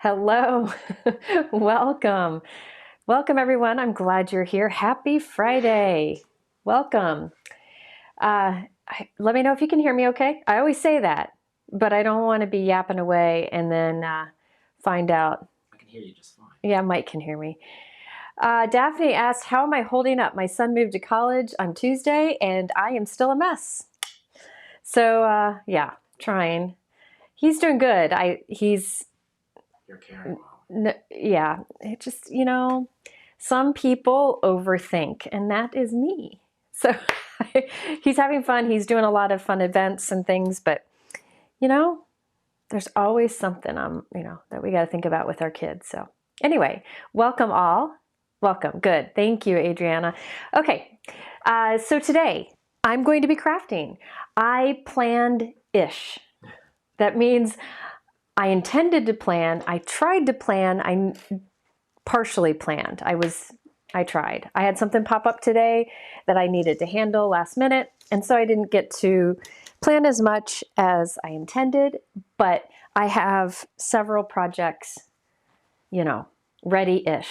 Hello, welcome. Welcome everyone. I'm glad you're here. Happy Friday. Welcome. Let me know if you can hear me okay. I always say that, but I don't want to be yapping away and then find out. I can hear you just fine. Yeah, Mike can hear me. Daphne asked, how am I holding up? My son moved to college on Tuesday and I am still a mess. So yeah, trying. He's doing good. You're carrying well. Yeah, it just, some people overthink, and that is me. So he's having fun. He's doing a lot of fun events and things, but there's always something that we got to think about with our kids. So anyway, welcome all. Welcome. Good. Thank you, Adriana. Okay. So today I'm going to be crafting. I planned-ish. That means I intended to plan, I tried to plan, I partially planned. I tried. I had something pop up today that I needed to handle last minute, and so I didn't get to plan as much as I intended, but I have several projects, ready-ish.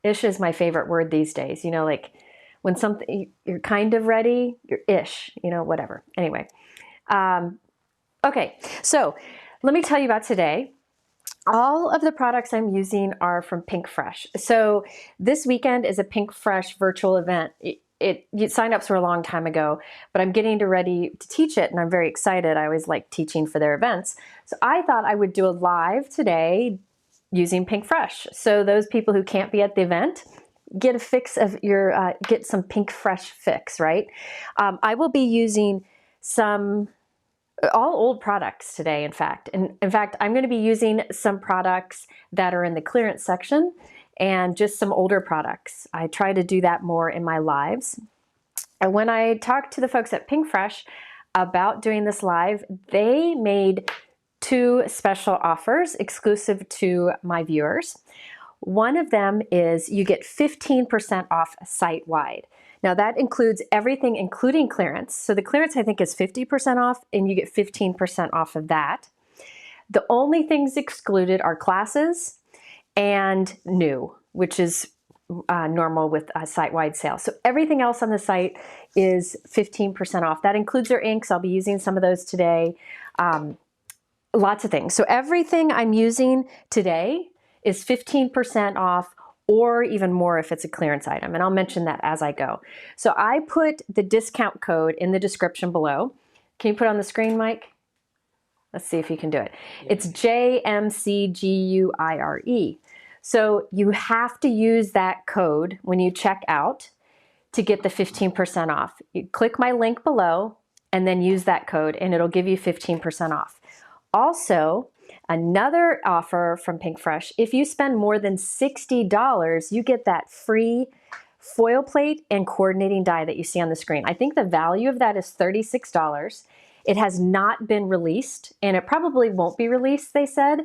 Ish is my favorite word these days, like when something, you're kind of ready, you're ish, whatever. Anyway, okay, so let me tell you about today. All of the products I'm using are from Pinkfresh. So this weekend is a Pinkfresh virtual event. Sign-ups were a long time ago, but I'm getting ready to teach it and I'm very excited. I always like teaching for their events. So I thought I would do a live today using Pinkfresh. So those people who can't be at the event, get a fix of your, get some Pinkfresh fix, right? I will be using all old products today, in fact. And in fact, I'm going to be using some products that are in the clearance section and just some older products. I try to do that more in my lives. And when I talked to the folks at Pinkfresh about doing this live, they made 2 special offers exclusive to my viewers. One of them is you get 15% off site-wide. Now that includes everything, including clearance. So the clearance I think is 50% off and you get 15% off of that. The only things excluded are classes and new, which is normal with a site-wide sale. So everything else on the site is 15% off. That includes their inks. I'll be using some of those today. Lots of things. So everything I'm using today is 15% off or even more if it's a clearance item. And I'll mention that as I go. So I put the discount code in the description below. Can you put it on the screen, Mike? Let's see if you can do it. Yeah. It's JMCGUIRE. So you have to use that code when you check out to get the 15% off. You click my link below and then use that code and it'll give you 15% off. Also, another offer from Pinkfresh, if you spend more than $60, you get that free foil plate and coordinating die that you see on the screen. I think the value of that is $36. It has not been released and it probably won't be released, they said.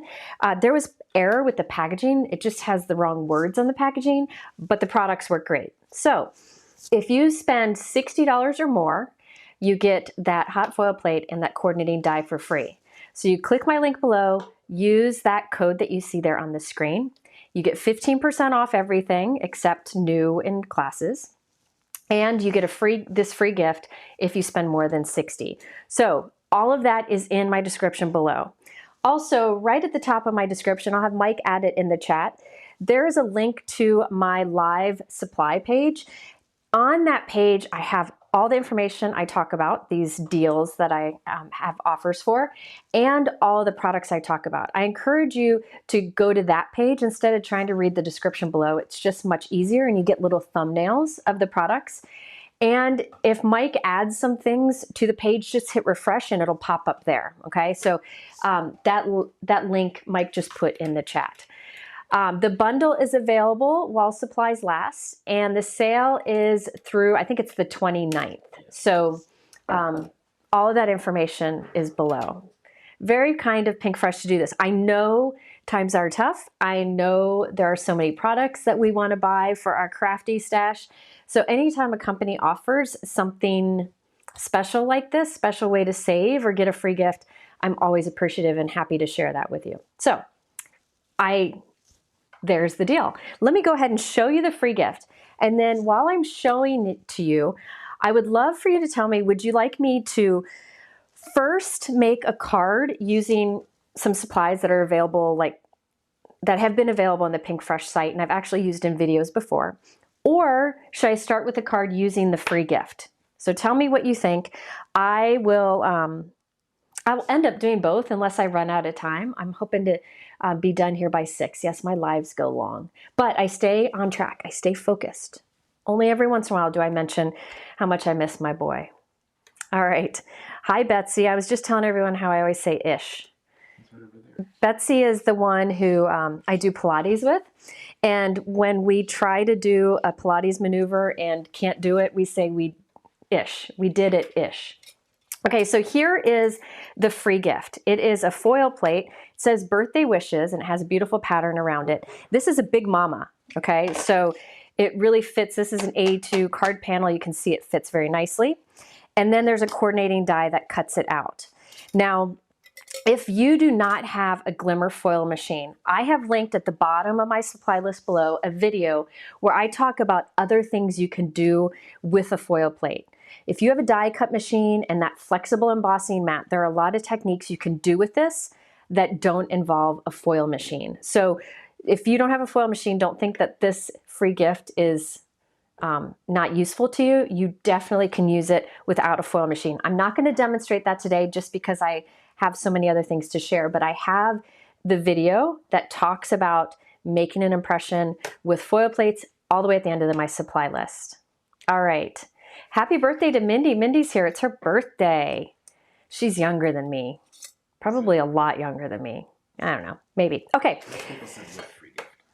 There was error with the packaging. It just has the wrong words on the packaging, but the products work great. So if you spend $60 or more, you get that hot foil plate and that coordinating die for free. So you click my link below, use that code that you see there on the screen. You get 15% off everything except new and classes. And you get this free gift if you spend more than $60. So all of that is in my description below. Also, right at the top of my description, I'll have Mike add it in the chat. There is a link to my live supply page. On that page, I have all the information I talk about, these deals that I have offers for, and all the products I talk about. I encourage you to go to that page instead of trying to read the description below. It's just much easier and you get little thumbnails of the products. And if Mike adds some things to the page, just hit refresh and it'll pop up there, okay? So that link Mike just put in the chat. The bundle is available while supplies last, and the sale is through, I think it's the 29th. So all of that information is below. Very kind of Pinkfresh to do this. I know times are tough. I know there are so many products that we want to buy for our crafty stash. So anytime a company offers something special like this, special way to save or get a free gift, I'm always appreciative and happy to share that with you. So there's the deal. Let me go ahead and show you the free gift. And then while I'm showing it to you, I would love for you to tell me, would you like me to first make a card using some supplies that are available, like that have been available on the Pinkfresh site and I've actually used in videos before? Or should I start with the card using the free gift? So tell me what you think. I will end up doing both unless I run out of time. I'm hoping to be done here by 6. Yes, my lives go long, but I stay on track. I stay focused. Only every once in a while do I mention how much I miss my boy. All right. Hi, Betsy. I was just telling everyone how I always say ish. Betsy is the one who I do Pilates with. And when we try to do a Pilates maneuver and can't do it, we say we did it ish. Okay, so here is the free gift. It is a foil plate. It says birthday wishes and it has a beautiful pattern around it. This is a big mama, okay? So it really fits. This is an A2 card panel. You can see it fits very nicely. And then there's a coordinating die that cuts it out. Now, if you do not have a glimmer foil machine, I have linked at the bottom of my supply list below a video where I talk about other things you can do with a foil plate. If you have a die cut machine and that flexible embossing mat, there are a lot of techniques you can do with this that don't involve a foil machine. So if you don't have a foil machine, don't think that this free gift is not useful to you. You definitely can use it without a foil machine. I'm not going to demonstrate that today just because I have so many other things to share, but I have the video that talks about making an impression with foil plates all the way at the end of my supply list. All right. Happy birthday to Mindy. Mindy's here. It's her birthday. She's younger than me. Probably a lot younger than me. I don't know. Maybe. Okay.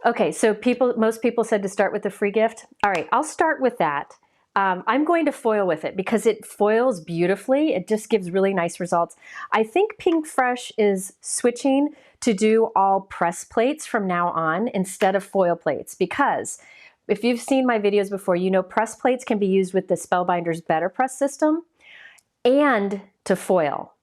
Okay, so most people said to start with the free gift. All right, I'll start with that. I'm going to foil with it because it foils beautifully. It just gives really nice results. I think Pinkfresh is switching to do all press plates from now on instead of foil plates, because if you've seen my videos before, you know press plates can be used with the Spellbinders betterpress system and to foil.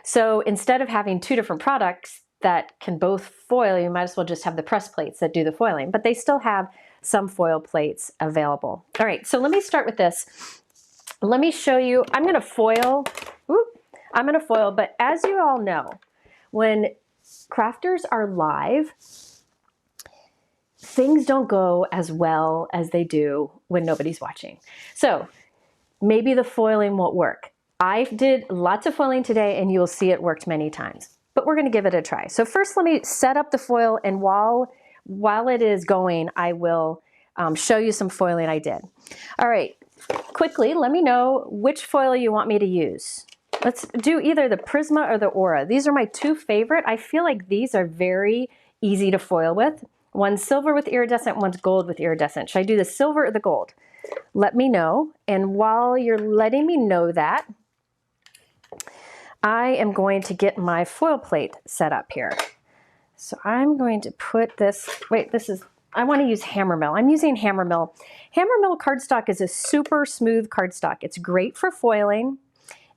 So instead of having two different products that can both foil, you might as well just have the press plates that do the foiling, but they still have some foil plates available. All right, so let me start with this. Let me show you, I'm gonna foil, but as you all know, when crafters are live, things don't go as well as they do when nobody's watching. So maybe the foiling won't work. I did lots of foiling today and you'll see it worked many times, but we're gonna give it a try. So first let me set up the foil, and while it is going, I will show you some foiling I did. All right, quickly, let me know which foil you want me to use. Let's do either the Prisma or the Aura. These are my two favorite. I feel like these are very easy to foil with. One's silver with iridescent, one's gold with iridescent. Should I do the silver or the gold? Let me know. And while you're letting me know that, I am going to get my foil plate set up here. So I'm going to put this, I want to use Hammermill. I'm using Hammermill. Hammermill Cardstock is a super smooth cardstock. It's great for foiling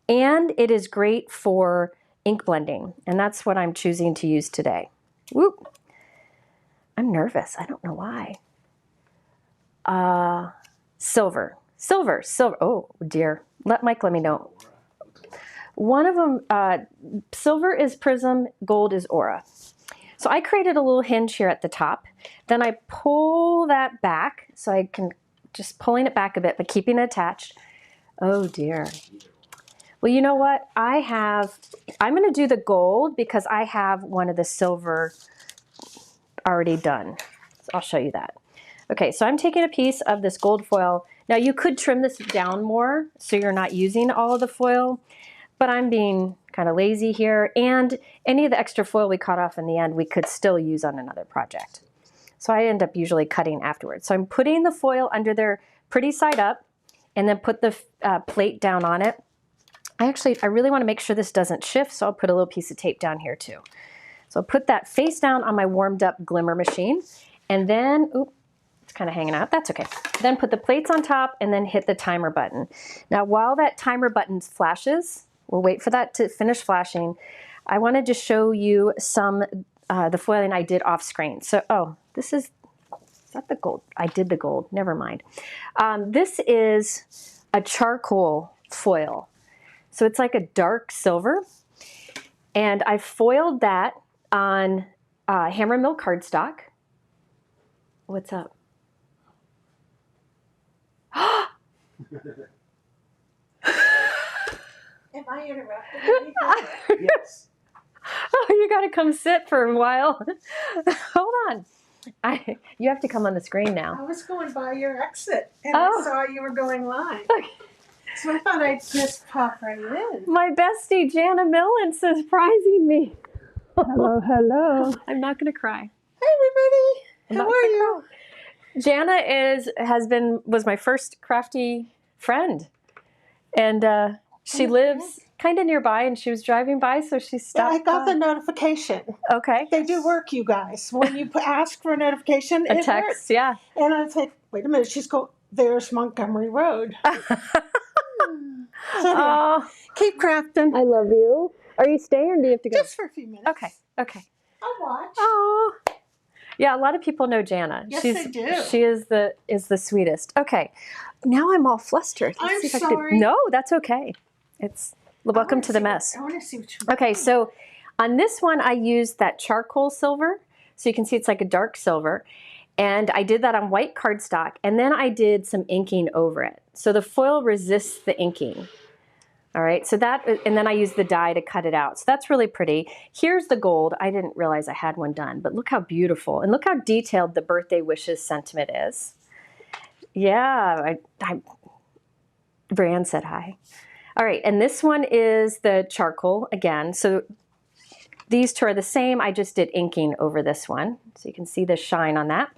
and it is great for ink blending. And that's what I'm choosing to use today. Whoop. I'm nervous. I don't know why. Silver. Oh dear. Let me know. One of them, silver is Prism, gold is Aura. So I created a little hinge here at the top. Then I pull that back, so I can just pulling it back a bit, but keeping it attached. Oh dear. Well, you know what? I'm gonna do the gold because I have one of the silver already done. So I'll show you that. Okay, so I'm taking a piece of this gold foil. Now you could trim this down more so you're not using all of the foil, but I'm being kind of lazy here, and any of the extra foil we cut off in the end we could still use on another project. So I end up usually cutting afterwards. So I'm putting the foil under there pretty side up and then put the plate down on it. I really want to make sure this doesn't shift, so I'll put a little piece of tape down here too. So I'll put that face down on my warmed up glimmer machine, and then, oop, it's kind of hanging out, that's okay. Then put the plates on top and then hit the timer button. Now while that timer button flashes, we'll wait for that to finish flashing, I wanted to show you some the foiling I did off screen. So, oh, this is that the gold? I did the gold, never mind. This is a charcoal foil. So it's like a dark silver. And I foiled that on Hammermill Cardstock. What's up? Am I interrupting anything? Yes. Oh, you got to come sit for a while. Hold on. You have to come on the screen I now. was going by your exit and Oh. I saw you were going live. Okay. So I thought I'd just pop right in. My bestie, Jana Millen, surprising me. Hello, hello. I'm not going to cry. Hey everybody. How are you? Jana was my first crafty friend. And she lives kind of nearby, and she was driving by, so she Yeah, stopped. I got the notification. Okay. They do work, you guys. When you ask for a notification, A it text, works. yeah. And I was like, wait a minute, there's Montgomery Road. So anyway, Oh, keep crafting. I love you. Are you staying, or do you have to go? Just for a few minutes. Okay. I'll watch. Oh, yeah. A lot of people know Jana. Yes, they do. She is the sweetest. Okay, now I'm all flustered. I'm see if I can do- sorry. No, that's okay. It's welcome to the mess. I want to see what you Okay, so on this one, I used that charcoal silver. So you can see it's like a dark silver. And I did that on white cardstock. And then I did some inking over it. So the foil resists the inking. All right, so and then I used the die to cut it out. So that's really pretty. Here's the gold. I didn't realize I had one done, but look how beautiful. And look how detailed the birthday wishes sentiment is. Yeah, Brianne said hi. All right, and this one is the charcoal again. So these two are the same. I just did inking over this one. So you can see the shine on that.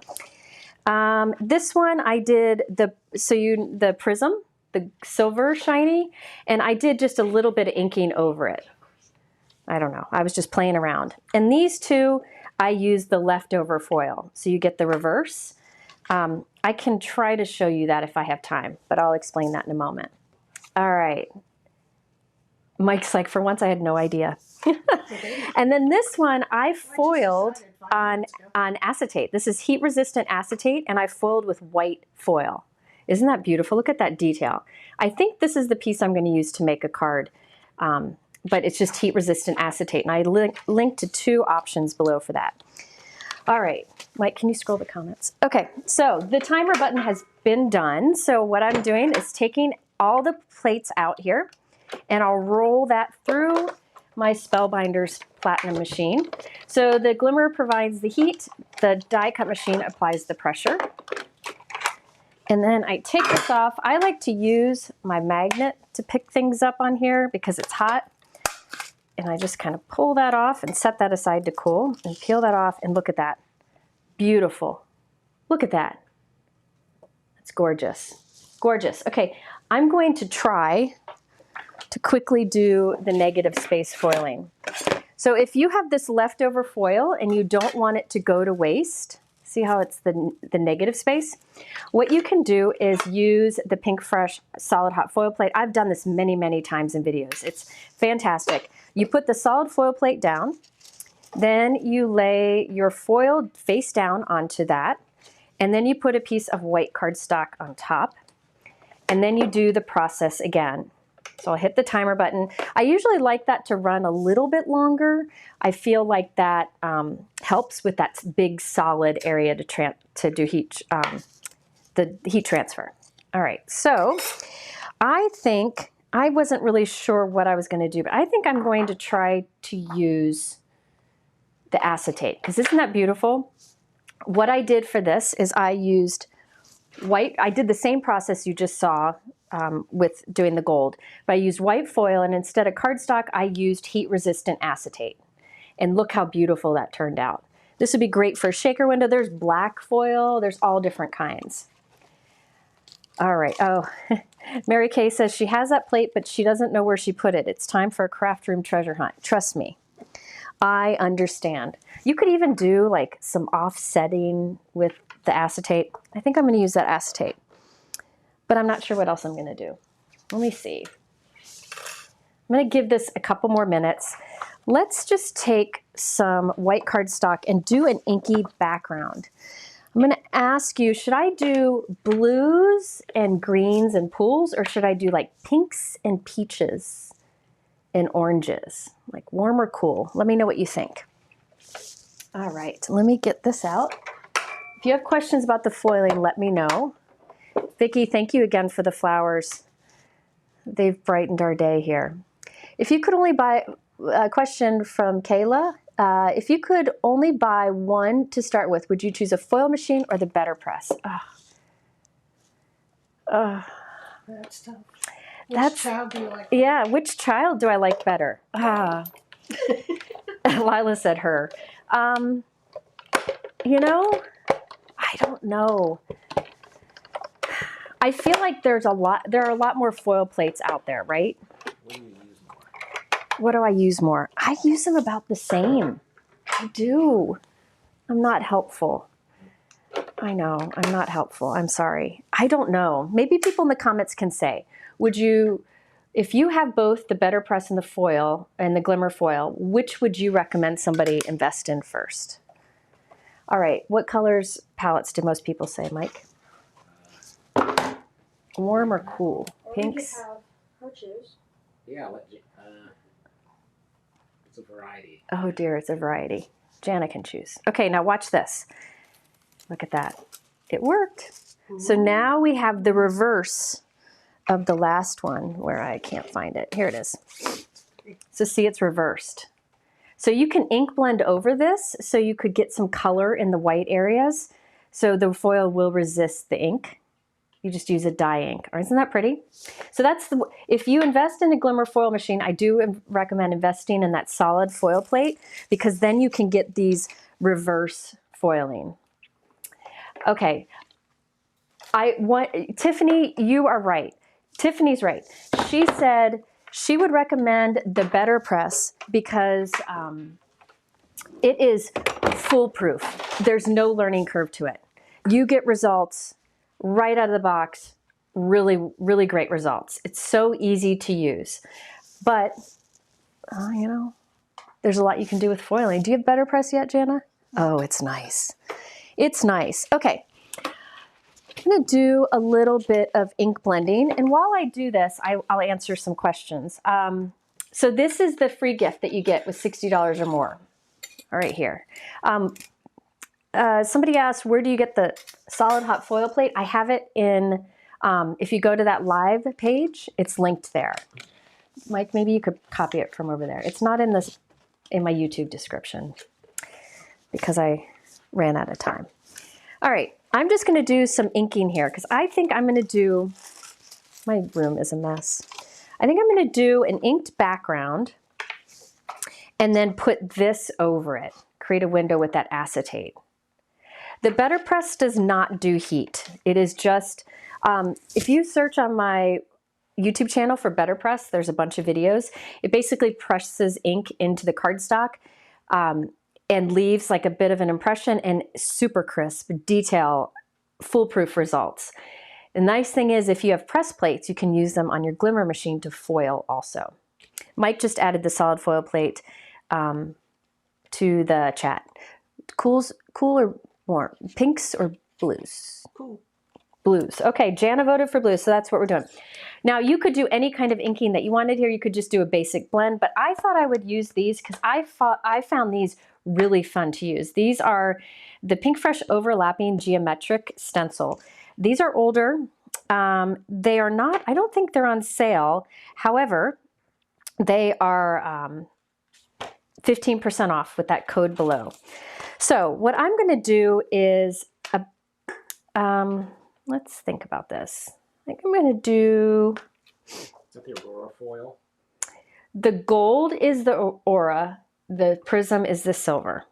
This one I did the prism, the silver shiny, and I did just a little bit of inking over it. I don't know. I was just playing around. And these two, I used the leftover foil. So you get the reverse. I can try to show you that if I have time, but I'll explain that in a moment. All right. Mike's like, for once I had no idea. And then this one I foiled on acetate. This is heat resistant acetate, and I foiled with white foil. Isn't that beautiful? Look at that detail. I think this is the piece I'm going to use to make a card, but it's just heat resistant acetate. And I linked to 2 options below for that. All right, Mike, can you scroll the comments? Okay, so the timer button has been done. So what I'm doing is taking all the plates out here, and I'll roll that through my Spellbinders Platinum machine. So the glimmer provides the heat, the die cut machine applies the pressure. And then I take this off. I like to use my magnet to pick things up on here because it's hot. And I just kind of pull that off and set that aside to cool and peel that off, and look at that. Beautiful. Look at that. It's gorgeous. Gorgeous. Okay, I'm going to try to quickly do the negative space foiling. So if you have this leftover foil and you don't want it to go to waste, see how it's the negative space? What you can do is use the Pinkfresh solid hot foil plate. I've done this many, many times in videos. It's fantastic. You put the solid foil plate down, then you lay your foil face down onto that, and then you put a piece of white cardstock on top, and then you do the process again. So I'll hit the timer button. I usually like that to run a little bit longer. I feel like that helps with that big solid area to do the heat transfer. All right, so I think, I wasn't really sure what I was going to do, but I think I'm going to try to use the acetate, because isn't that beautiful? What I did for this is I used white, I did the same process you just saw with doing the gold, but I used white foil, and instead of cardstock, I used heat resistant acetate. And look how beautiful that turned out. This would be great for a shaker window. There's black foil, there's all different kinds. All right, oh, Mary Kay says she has that plate, but she doesn't know where she put it. It's time for a craft room treasure hunt. Trust me, I understand. You could even do like some offsetting with the acetate. I think I'm going to use that acetate, but I'm not sure what else I'm going to do. Let me see. I'm going to give this a couple more minutes. let's just take some white cardstock and do an inky background. I'm going to ask you, should I do blues and greens and pools, or should I do like pinks and peaches and oranges? Like warm or cool? Let me know what you think. All right, let me get this out. If you have questions about the foiling, let me know. Vicki, thank you again for the flowers. They've brightened our day here. If you could only buy, a question from Kayla, if you could only buy one to start with, would you choose a foil machine or the betterpress? That's tough. Which child do you like? Yeah, which child do I like better? Lila said her. You know, I don't know. I feel like there are a lot more foil plates out there, right? What do you use more? What do I use more? I use them about the same. I do. I'm not helpful. I know, I'm not helpful. I'm sorry. I don't know. Maybe people in the comments can say, would you, if you have both the betterpress and the foil and the glimmer foil, which would you recommend somebody invest in first? All right, what colors palettes do most people say, Mike? Warm or cool? Pinks? Yeah, it's a variety. Oh dear, it's a variety. Jana can choose. Okay, now watch this. Look at that. It worked. So now we have the reverse of the last one where I can't find it. Here it is. So see, it's reversed. So you can ink blend over this so you could get some color in the white areas. So the foil will resist the ink. You just use a dye ink. Isn't that pretty? So that's the, if you invest in a glimmer foil machine, I do recommend investing in that solid foil plate because then you can get these reverse foiling. Okay. Tiffany, you are right. Tiffany's right. She said she would recommend the betterpress because it is foolproof. There's no learning curve to it. You get results right out of the box, really, really great results. It's so easy to use. But, you know, there's a lot you can do with foiling. Do you have betterpress yet, Jana? Oh, it's nice. It's nice. Okay. I'm going to do a little bit of ink blending. And while I do this, I'll answer some questions. So this is the free gift that you get with $60 or more. All right, here. Somebody asked, where do you get the solid hot foil plate? I have it in, if you go to that live page, it's linked there. Mike, maybe you could copy it from over there. It's not in this, in my YouTube description because I ran out of time. All right, I'm just gonna do some inking here because I think I'm gonna do, my room is a mess. I think I'm gonna do an inked background and then put this over it, create a window with that acetate. The betterpress does not do heat. It is just, if you search on my YouTube channel for betterpress, there's a bunch of videos. It basically presses ink into the cardstock and leaves like a bit of an impression and super crisp, detail, foolproof results. The nice thing is if you have press plates, you can use them on your glimmer machine to foil also. Mike just added the solid foil plate to the chat. Cool or warm? Pinks or blues? Cool. Blues. Okay, Jana voted for blues, so that's what we're doing. Now you could do any kind of inking that you wanted here. You could just do a basic blend, but I thought I would use these because I found these really fun to use. These are the Pinkfresh Overlapping Geometric Stencil. These are older. They are not, I don't think they're on sale. However, they are 15% off with that code below. So what I'm going to do is, let's think about this. I think I'm going to do... Is that the Aurora foil? The gold is the Aura, the prism is the silver.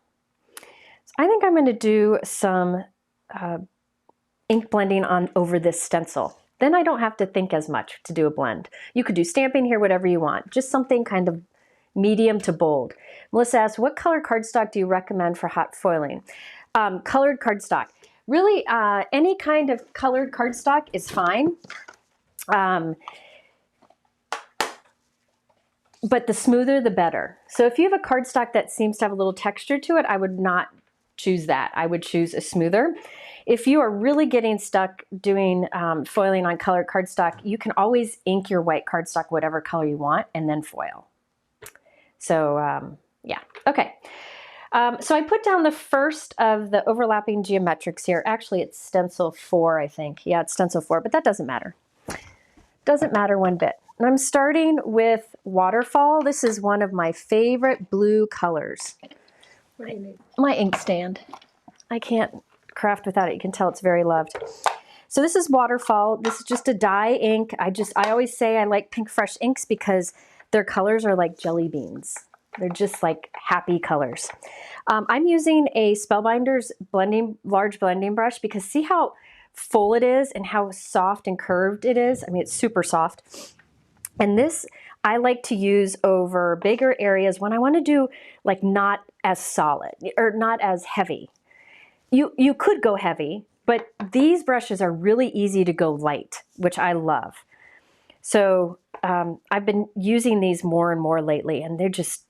So I think I'm going to do some ink blending on over this stencil. Then I don't have to think as much to do a blend. You could do stamping here, whatever you want. Just something kind of medium to bold. Melissa asks, what color cardstock do you recommend for hot foiling? Colored cardstock. Really, any kind of colored cardstock but the smoother the better. So if you have a cardstock that seems to have a little texture to it, I would not choose that. I would choose a smoother. If you are really getting stuck doing foiling on colored cardstock, you can always ink your white cardstock whatever color you want and then foil. So yeah, okay. So I put down the first of the overlapping geometrics here. Actually, it's stencil 4, I think. Yeah, it's stencil 4, but that doesn't matter. Doesn't matter one bit. And I'm starting with Waterfall. This is one of my favorite blue colors. What do you need? My inkstand. I can't craft without it. You can tell it's very loved. So this is Waterfall. This is just a dye ink. I always say I like Pinkfresh inks because their colors are like jelly beans. They're just like happy colors. I'm using a Spellbinders large blending brush because see how full it is and how soft and curved it is? I mean, it's super soft. And this I like to use over bigger areas when I want to do like not as solid or not as heavy. You could go heavy, but these brushes are really easy to go light, which I love. So I've been using these more and more lately, and they're just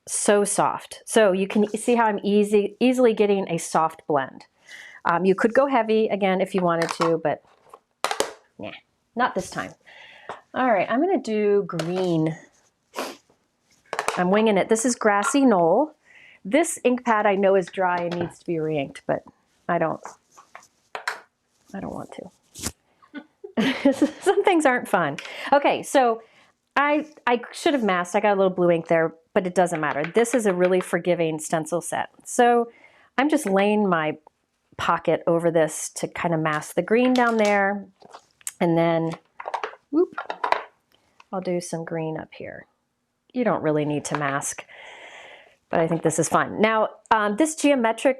so soft. So you can see how I'm easily getting a soft blend. You could go heavy again if you wanted to, but nah, not this time. All right, I'm going to do green. I'm winging it. This is Grassy Knoll. This ink pad I know is dry and needs to be re-inked, but I don't want to. Some things aren't fun. Okay, so I should have masked. I got a little blue ink there, but it doesn't matter. This is a really forgiving stencil set. So I'm just laying my pocket over this to kind of mask the green down there. And then, whoop, I'll do some green up here. You don't really need to mask, but I think this is fun. Now, this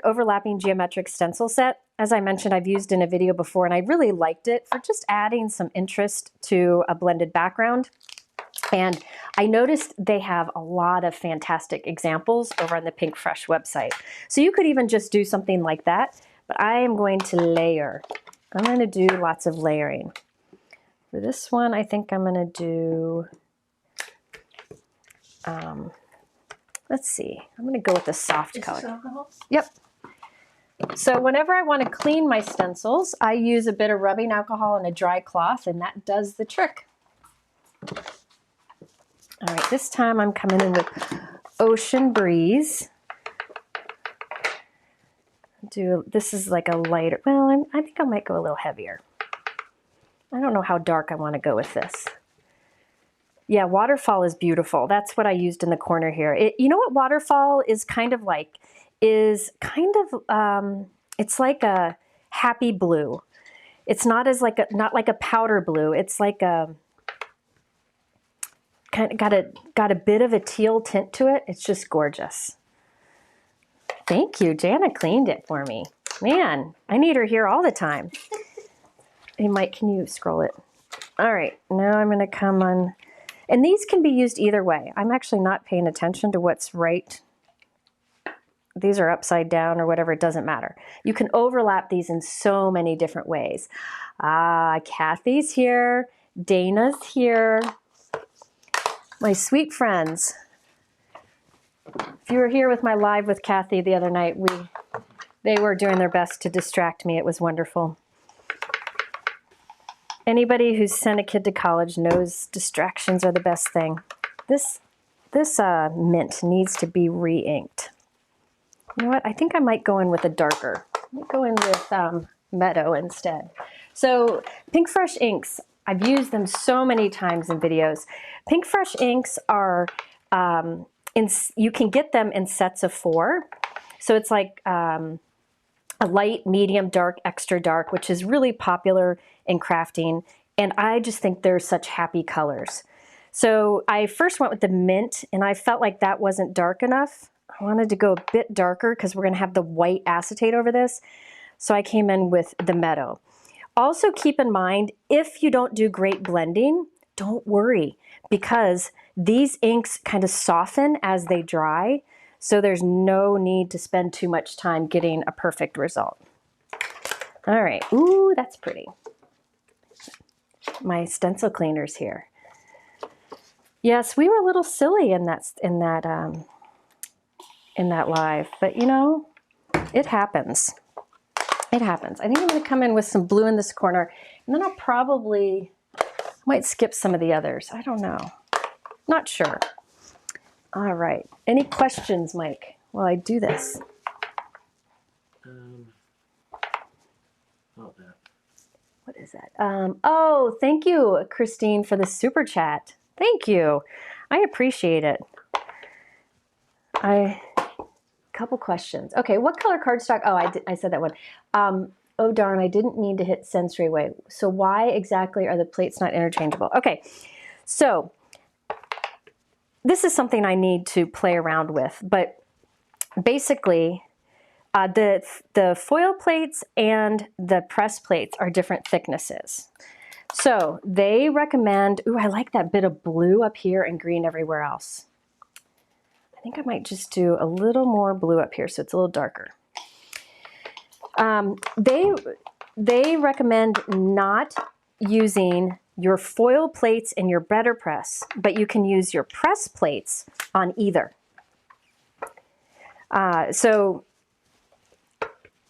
overlapping geometric stencil set, as I mentioned, I've used in a video before, and I really liked it for just adding some interest to a blended background. And I noticed they have a lot of fantastic examples over on the Pinkfresh website. So you could even just do something like that, but I am going to layer. I'm going to do lots of layering. For this one, I think I'm going to do, let's see, I'm going to go with the soft color. Alcohol? Yep. So whenever I want to clean my stencils, I use a bit of rubbing alcohol and a dry cloth, and that does the trick. All right, this time I'm coming in with Ocean Breeze. This is like a lighter, well, I think I might go a little heavier. I don't know how dark I want to go with this. Yeah, Waterfall is beautiful. That's what I used in the corner here. You know what Waterfall is kind of like? It's like a happy blue. It's not like a powder blue. It's like a kind of got a bit of a teal tint to it. It's just gorgeous. Thank you. Jana cleaned it for me. Man, I need her here all the time. Hey, Mike, can you scroll it? All right, now I'm going to come on. And these can be used either way. I'm actually not paying attention to what's right. These are upside down or whatever, it doesn't matter. You can overlap these in so many different ways. Kathy's here. Dana's here. My sweet friends. If you were here with my live with Kathy the other night, they were doing their best to distract me. It was wonderful. Anybody who's sent a kid to college knows distractions are the best thing. This mint needs to be re-inked. You know what? I think I might go in with a darker. I might go in with Meadow instead. So Pinkfresh inks, I've used them so many times in videos. Pinkfresh inks are, you can get them in sets of 4. So it's like a light, medium, dark, extra dark, which is really popular in crafting. And I just think they're such happy colors. So I first went with the mint, and I felt like that wasn't dark enough. I wanted to go a bit darker because we're going to have the white acetate over this. So I came in with the Meadow. Also keep in mind, if you don't do great blending, don't worry, because these inks kind of soften as they dry. So there's no need to spend too much time getting a perfect result. All right, ooh, that's pretty. My stencil cleaner's here. Yes, we were a little silly in that live, but you know, it happens. It happens. I think I'm going to come in with some blue in this corner, and then might skip some of the others. I don't know. Not sure. All right. Any questions, Mike, while I do this? Oh, that. What is that? Oh, thank you, Christine, for the super chat. Thank you. I appreciate it. Couple questions. Okay, what color cardstock? Oh, I said that one. Oh darn, I didn't mean to hit sensory way. So why exactly are the plates not interchangeable? Okay, so this is something I need to play around with, but basically the foil plates and the press plates are different thicknesses. So they recommend, ooh, I like that bit of blue up here and green everywhere else. I think I might just do a little more blue up here so it's a little darker. They recommend not using your foil plates in your betterpress, but you can use your press plates on either. So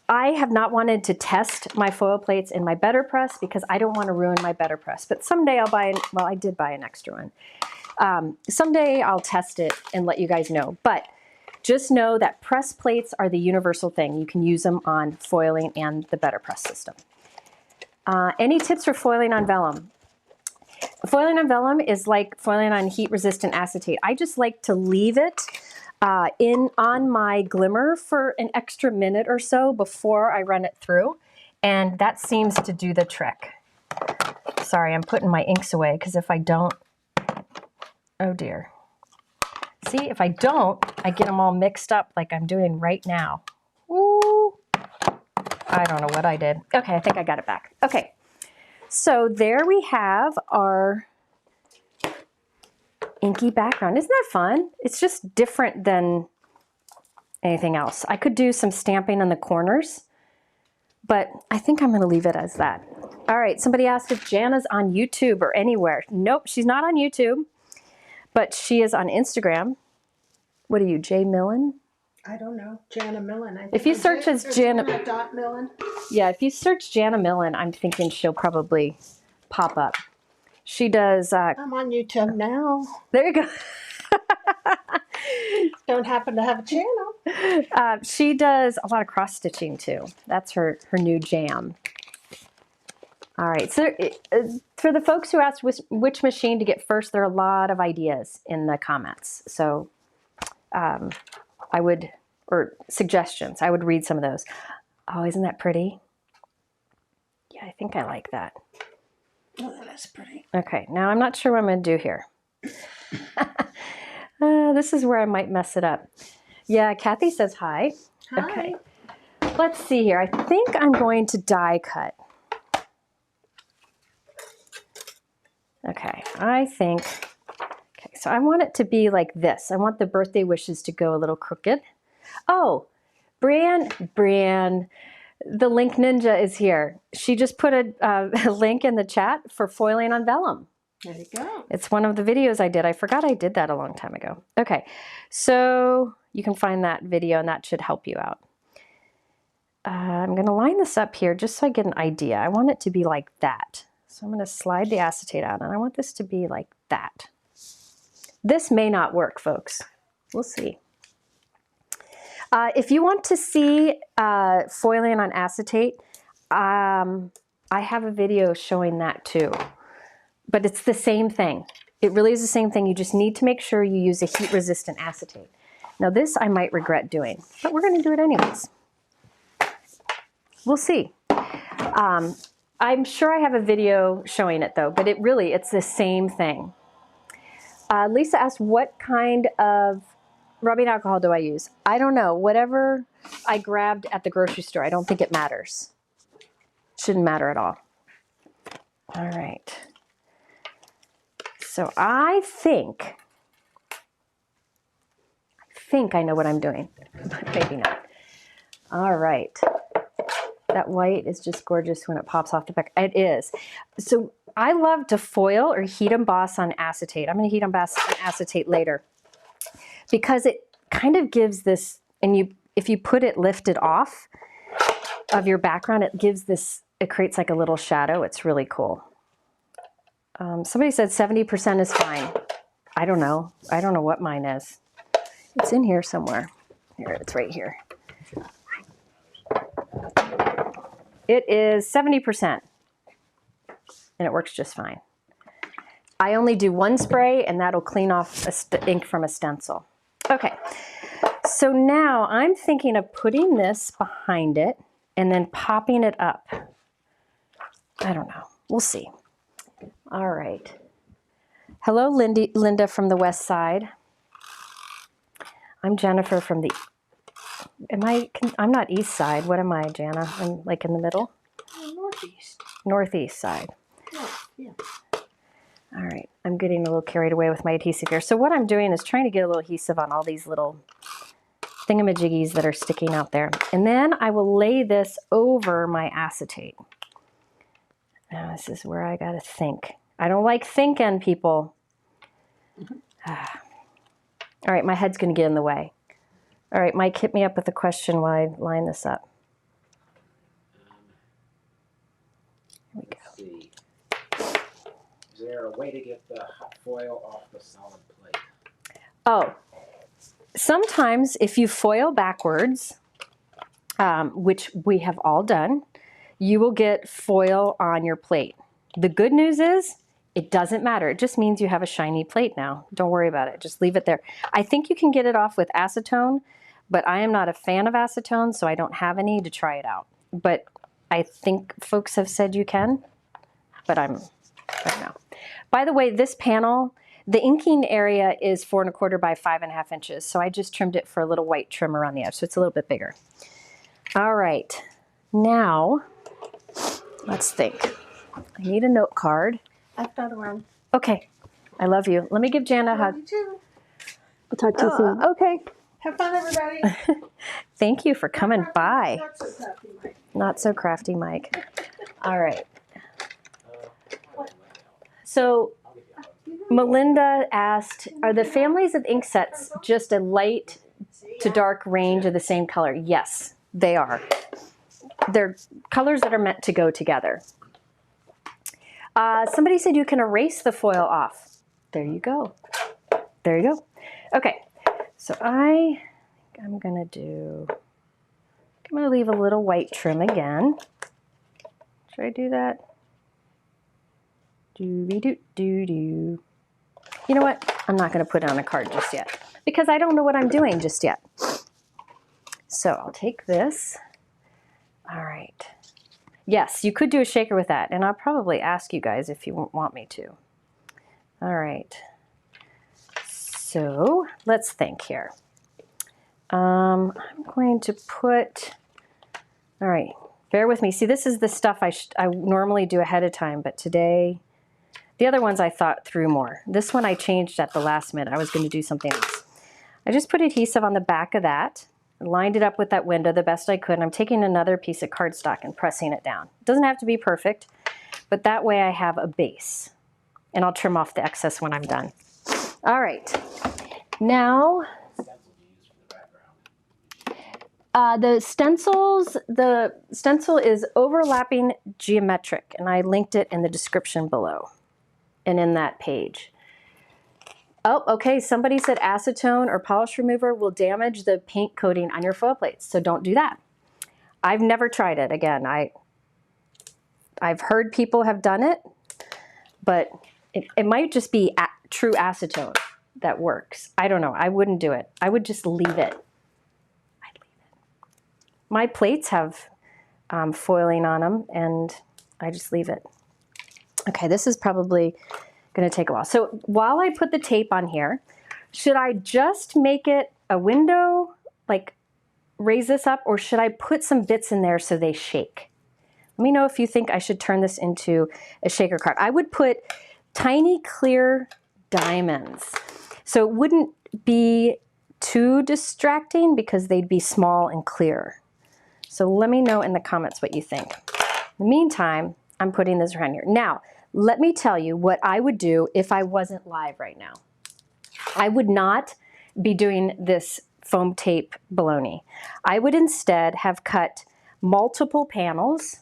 I have not wanted to test my foil plates in my betterpress because I don't want to ruin my betterpress. But someday I'll buy, well, I did buy an extra one. Someday I'll test it and let you guys know. But just know that press plates are the universal thing. You can use them on foiling and the betterpress system. Any tips for foiling on vellum? Foiling on vellum is like foiling on heat-resistant acetate. I just like to leave it on my glimmer for an extra minute or so before I run it through, and that seems to do the trick. Sorry, I'm putting my inks away because if I don't, oh dear. See, if I don't, I get them all mixed up like I'm doing right now. Ooh. I don't know what I did. Okay, I think I got it back. Okay, so there we have our inky background. Isn't that fun? It's just different than anything else. I could do some stamping on the corners, but I think I'm going to leave it as that. All right, somebody asked if Jana's on YouTube or anywhere. Nope, she's not on YouTube, but she is on Instagram. What are you, Jay Millen? I don't know. Jana Millen. I think If you search as Jana Millen. Yeah, if you search Jana Millen, I'm thinking she'll probably pop up. She does... I'm on YouTube now. there you go. Don't happen to have a channel. She does a lot of cross-stitching, too. That's her new jam. All right, so for the folks who asked which machine to get first, there are a lot of ideas in the comments. So or suggestions, I would read some of those. Oh, isn't that pretty? Yeah, I think I like that. Oh, that is pretty. Okay, now I'm not sure what I'm going to do here. This is where I might mess it up. Yeah, Kathy says hi. Hi. Okay, let's see here. I think I'm going to die cut. Okay, okay, so I want it to be like this. I want the birthday wishes to go a little crooked. Oh, Brian, the Link Ninja is here. She just put a link in the chat for foiling on vellum. There you go. It's one of the videos I did. I forgot I did that a long time ago. Okay, so you can find that video and that should help you out. I'm going to line this up here just so I get an idea. I want it to be like that. So I'm going to slide the acetate out and I want this to be like that. This may not work, folks. We'll see. If you want to see foiling on acetate, I have a video showing that too. But it's the same thing. It really is the same thing. You just need to make sure you use a heat-resistant acetate. Now this I might regret doing, but we're going to do it anyways. We'll see. I'm sure I have a video showing it though, but it's the same thing. Lisa asked, what kind of rubbing alcohol do I use? I don't know. Whatever I grabbed at the grocery store. I don't think it matters. Shouldn't matter at all. All right. So I think I know what I'm doing, but maybe not. All right. That white is just gorgeous when it pops off the back. It is. So I love to foil or heat emboss on acetate. I'm going to heat emboss on acetate later because it kind of gives this, and if you put it lifted off of your background, it gives this, it creates like a little shadow. It's really cool. Somebody said 70% is fine. I don't know. I don't know what mine is. It's in here somewhere. Here, it's right here. It is 70%. And it works just fine. I only do one spray and that'll clean off ink from a stencil. Okay, so now I'm thinking of putting this behind it and then popping it up. I don't know, we'll see. All right. Hello, Linda from the West Side. I'm Jennifer from the, I'm not East Side. What am I, Jana? I'm like in the middle? Northeast. Northeast side. Yeah. All right, I'm getting a little carried away with my adhesive here. So what I'm doing is trying to get a little adhesive on all these little thingamajiggies that are sticking out there. And then I will lay this over my acetate. Now this is where I gotta think. I don't like thinking, people. All right, my head's gonna get in the way. All right, Mike, hit me up with a question while I line this up. Here we go. Let's see. Is there a way to get the hot foil off the solid plate? Oh, sometimes if you foil backwards, which we have all done, you will get foil on your plate. The good news is it doesn't matter. It just means you have a shiny plate now. Don't worry about it. Just leave it there. I think you can get it off with acetone, but I am not a fan of acetone, so I don't have any to try it out. But I think folks have said you can, but I don't know. By the way, this panel, the inking area is 4 1/4 by 5.5 inches. So I just trimmed it for a little white trim around the edge. So it's a little bit bigger. All right, now let's think. I need a note card. I've got one. Okay, I love you. Let me give Jana a hug. You too. I'll talk to you soon. Okay. Have fun, everybody. Thank you for coming by. Not so crafty, Mike. Not so crafty, Mike. All right. So Melinda asked, are the families of ink sets just a light to dark range of the same color? Yes, they are. They're colors that are meant to go together. Somebody said you can erase the foil off. There you go. There you go. Okay, so I'm gonna leave a little white trim again. Should I do that? Do-doo-doo-doo. You know what? I'm not going to put it on a card just yet because I don't know what I'm doing just yet. So I'll take this. All right. Yes, you could do a shaker with that, and I'll probably ask you guys if you want me to. All right. So let's think here. I'm going to put, all right, bear with me. See, this is the stuff I normally do ahead of time, but today, the other ones I thought through more. This one I changed at the last minute. I was going to do something else. I just put adhesive on the back of that, lined it up with that window the best I could, and I'm taking another piece of cardstock and pressing it down. It doesn't have to be perfect, but that way I have a base, and I'll trim off the excess when I'm done. All right, now the stencil is overlapping geometric, and I linked it in the description below and in that page. Oh, okay, somebody said acetone or polish remover will damage the paint coating on your foil plates, so don't do that. I've never tried it. Again, I've heard people have done it, but it might just be true acetone that works. I don't know. I wouldn't do it. I would just leave it. My plates have foiling on them, and I just leave it. Okay, this is probably going to take a while. So while I put the tape on here, should I just make it a window, like raise this up, or should I put some bits in there so they shake? Let me know if you think I should turn this into a shaker card. I would put tiny clear diamonds. So it wouldn't be too distracting because they'd be small and clear. So let me know in the comments what you think. In the meantime, I'm putting this around here. Now, Let me tell you what I would do if I wasn't live right now. I would not be doing this foam tape baloney. I would instead have cut multiple panels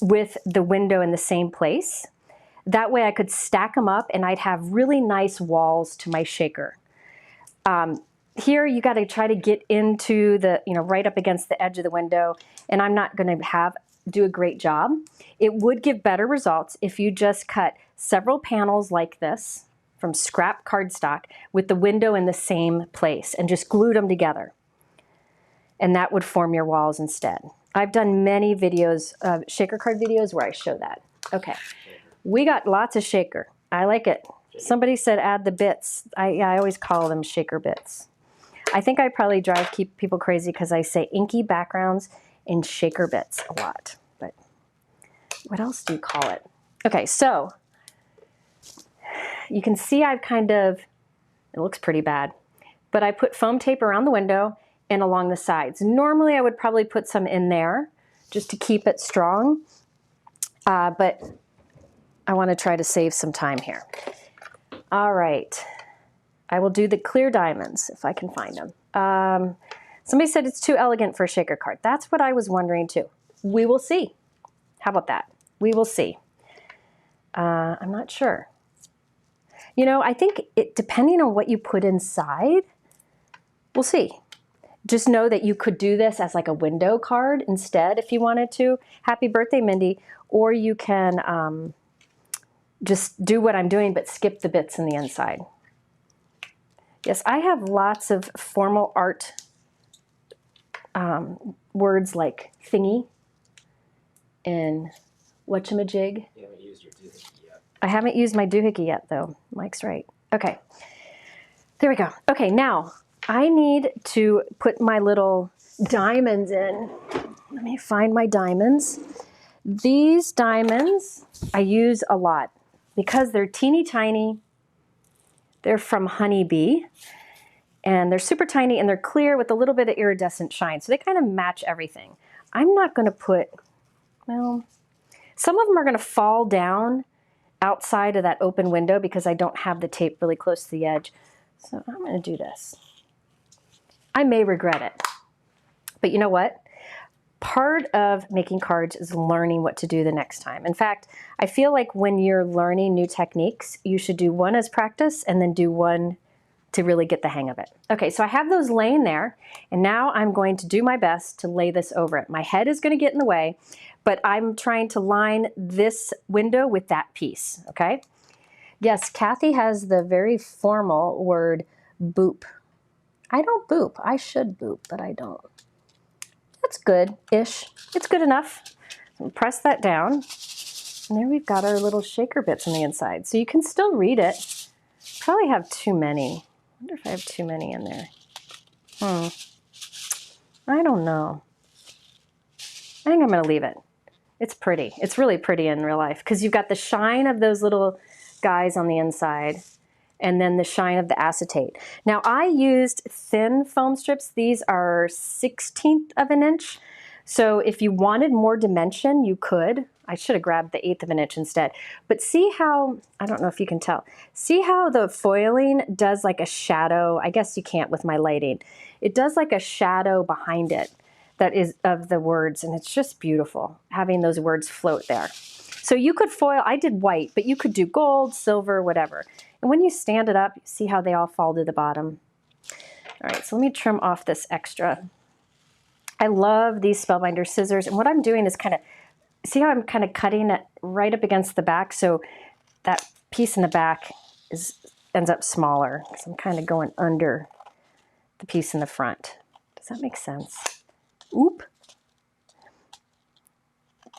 with the window in the same place. That way I could stack them up and I'd have really nice walls to my shaker. Here you got to try to get into the, right up against the edge of the window, and I'm not going to do a great job. It would give better results if you just cut several panels like this from scrap cardstock with the window in the same place and just glued them together. And that would form your walls instead. I've done many videos, shaker card videos where I show that. Okay, we got lots of shaker. I like it. Somebody said add the bits. I always call them shaker bits. I think I probably keep people crazy because I say inky backgrounds and shaker bits a lot. But what else do you call it? Okay, so you can see I've it looks pretty bad, but I put foam tape around the window and along the sides. Normally I would probably put some in there just to keep it strong, but I want to try to save some time here. All right. I will do the clear diamonds if I can find them. Somebody said it's too elegant for a shaker card. That's what I was wondering too. We will see. How about that? We will see. I'm not sure. I think depending on what you put inside, we'll see. Just know that you could do this as like a window card instead if you wanted to. Happy birthday, Mindy. Or you can just do what I'm doing but skip the bits in the inside. Yes, I have lots of formal art words like thingy and whatchamajig. You haven't used your doohickey yet. I haven't used my doohickey yet, though. Mike's right. Okay, there we go. Okay, now I need to put my little diamonds in. Let me find my diamonds. These diamonds I use a lot because they're teeny tiny. They're from Honeybee, and they're super tiny, and they're clear with a little bit of iridescent shine, so they kind of match everything. I'm not going to put, well, some of them are going to fall down outside of that open window because I don't have the tape really close to the edge. So I'm going to do this. I may regret it, but you know what? Part of making cards is learning what to do the next time. In fact, I feel like when you're learning new techniques, you should do one as practice and then do one to really get the hang of it. Okay, so I have those laying there, and now I'm going to do my best to lay this over it. My head is going to get in the way, but I'm trying to line this window with that piece, okay? Yes, Kathy has the very formal word boop. I don't boop. I should boop, but I don't. That's good-ish. It's good enough. So press that down. And there we've got our little shaker bits on the inside. So you can still read it. Probably have too many. I wonder if I have too many in there. I don't know. I think I'm going to leave it. It's pretty. It's really pretty in real life because you've got the shine of those little guys on the inside and then the shine of the acetate. Now I used thin foam strips. These are 1/16 of an inch. So if you wanted more dimension, you could. I should have grabbed the 1/8 of an inch instead. But see how, I don't know if you can tell, see how the foiling does like a shadow? I guess you can't with my lighting. It does like a shadow behind it that is of the words, and it's just beautiful having those words float there. So you could foil, I did white, but you could do gold, silver, whatever. And when you stand it up, see how they all fall to the bottom. All right, so let me trim off this extra. I love these Spellbinder scissors, and what I'm doing is kind of, see how I'm kind of cutting it right up against the back, so that piece in the back ends up smaller, because I'm kind of going under the piece in the front. Does that make sense? Oop.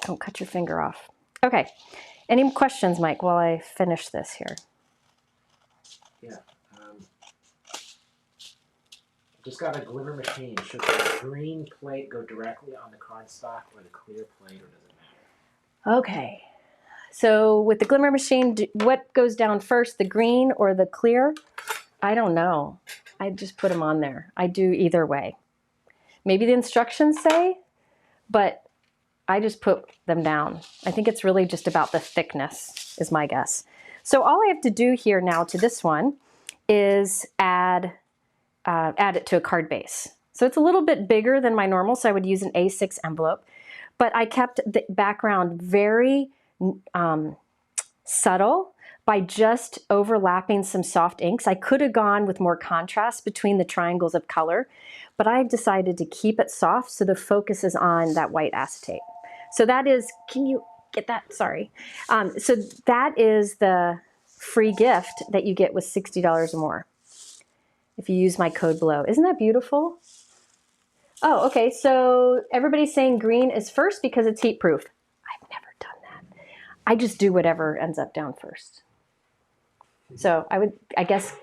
Don't cut your finger off. Okay, any questions, Mike, while I finish this here? Yeah. Just got a glimmer machine. Should the green plate go directly on the cardstock or the clear plate, or does it matter? Okay, so with the glimmer machine, what goes down first, the green or the clear? I don't know. I just put them on there. I do either way. Maybe the instructions say, but I just put them down. I think it's really just about the thickness is my guess. So all I have to do here now to this one is add it to a card base. So it's a little bit bigger than my normal, so I would use an A6 envelope, but I kept the background very subtle by just overlapping some soft inks. I could have gone with more contrast between the triangles of color, but I decided to keep it soft so the focus is on that white acetate. So that is, can you get that? Sorry. So that is the free gift that you get with $60 or more if you use my code below. Isn't that beautiful? Oh, okay, so everybody's saying green is first because it's heat proof. I've never done that. I just do whatever ends up down first. So I guess